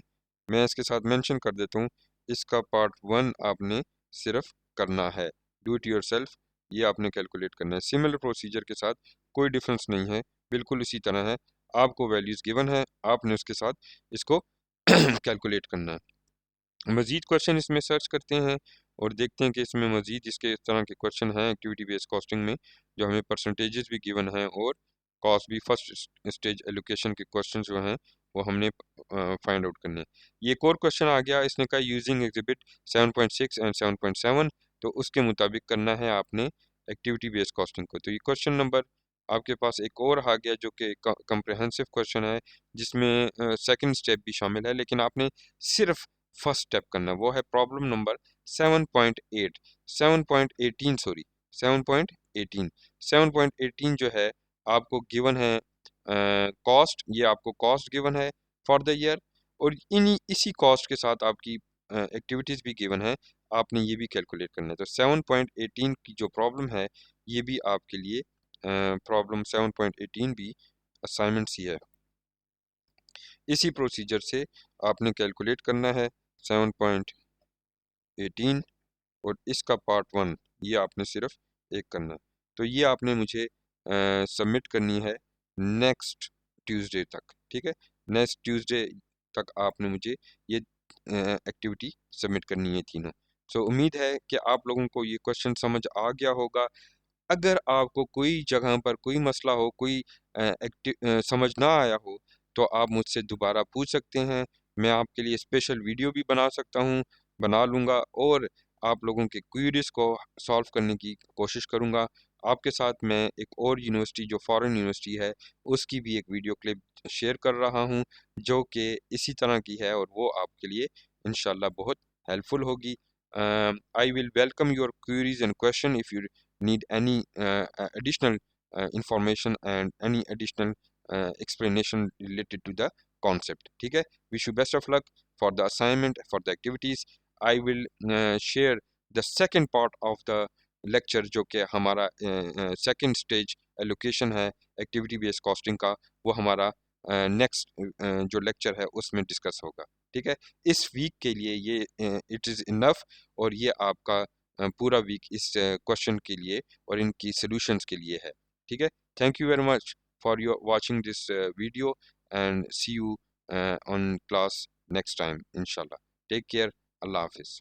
मैं इसके साथ मेंशन कर देता हूँ, इसका पार्ट 1 आपने सिर्फ करना है, डू इट योरसेल्फ, ये आपने कैलकुलेट करना है। सिमिलर प्रोसीजर के साथ कोई डिफरेंस नहीं है, बिल्कुल इसी तरह है। आपको वैल्यूज़ गिवन है, आपने उसके साथ इसको कैलकुलेट करना है। मज़ीद क्वेश्चन इसमें सर्च करते हैं और देखते हैं कि इसमें मज़ीद इसके इस तरह के क्वेश्चन हैं एक्टिविटी बेस्ड कॉस्टिंग में, जो हमें परसेंटेजेस भी गिवन हैं और कॉस्ट भी, फर्स्ट स्टेज एलोकेशन के क्वेश्चन जो हैं वो हमने फाइंड आउट करने हैं। ये एक और क्वेश्चन आ गया, इसने कहा यूजिंग एग्जिबिट 7.6 एंड 7.7, तो उसके मुताबिक करना है आपने एक्टिविटी बेस्ड कॉस्टिंग को। तो ये क्वेश्चन नंबर आपके पास एक और आ गया जो कि कम्प्रहेंसिव क्वेश्चन है, जिसमें सेकंड स्टेप भी शामिल है, लेकिन आपने सिर्फ फर्स्ट स्टेप करना, वो है प्रॉब्लम नंबर 7.8, 7.18 सॉरी 7.18, 7.18 जो है आपको गिवन है कॉस्ट, ये आपको कॉस्ट गिवन है फॉर द ईयर, और इन्हीं इसी कॉस्ट के साथ आपकी एक्टिविटीज़ भी गिवन है, आपने ये भी कैलकुलेट करना है। तो 7.18 की जो प्रॉब्लम है ये भी आपके लिए प्रॉब्लम 7.18 भी असाइनमेंट सी है। इसी प्रोसीजर से आपने कैलकुलेट करना है 7.18 और इसका पार्ट 1 ये आपने सिर्फ एक करना है। तो ये आपने मुझे सबमिट करनी है नेक्स्ट ट्यूसडे तक, ठीक है, नेक्स्ट ट्यूसडे तक आपने मुझे ये एक्टिविटी सबमिट करनी है तीनों। सो उम्मीद है कि आप लोगों को ये क्वेश्चन समझ आ गया होगा। अगर आपको कोई जगह पर कोई मसला हो, कोई समझ ना आया हो, तो आप मुझसे दोबारा पूछ सकते हैं। मैं आपके लिए स्पेशल वीडियो भी बना सकता हूँ, बना लूँगा, और आप लोगों के क्वेरीज को सॉल्व करने की कोशिश करूँगा। आपके साथ मैं एक और यूनिवर्सिटी जो फॉरेन यूनिवर्सिटी है उसकी भी एक वीडियो क्लिप शेयर कर रहा हूँ, जो कि इसी तरह की है, और वो आपके लिए इंशाल्लाह बहुत हेल्पफुल होगी। I will welcome your queries and question if you need any additional information and any additional explanation related to the concept, ठीक है। wish you best of luck for the assignment, for the activities. I will share the second part of the lecture जो कि हमारा second stage allocation है activity based costing का, वो हमारा next जो लेक्चर है उसमें डिस्कस होगा, ठीक है। इस वीक के लिए ये इट इज़ इनफ, और ये आपका पूरा वीक इस क्वेश्चन के लिए और इनकी सॉल्यूशंस के लिए है, ठीक है। Thank you very much for your watching this video and see you on class next time इंशाल्लाह। टेक केयर, अल्लाह हाफिज़।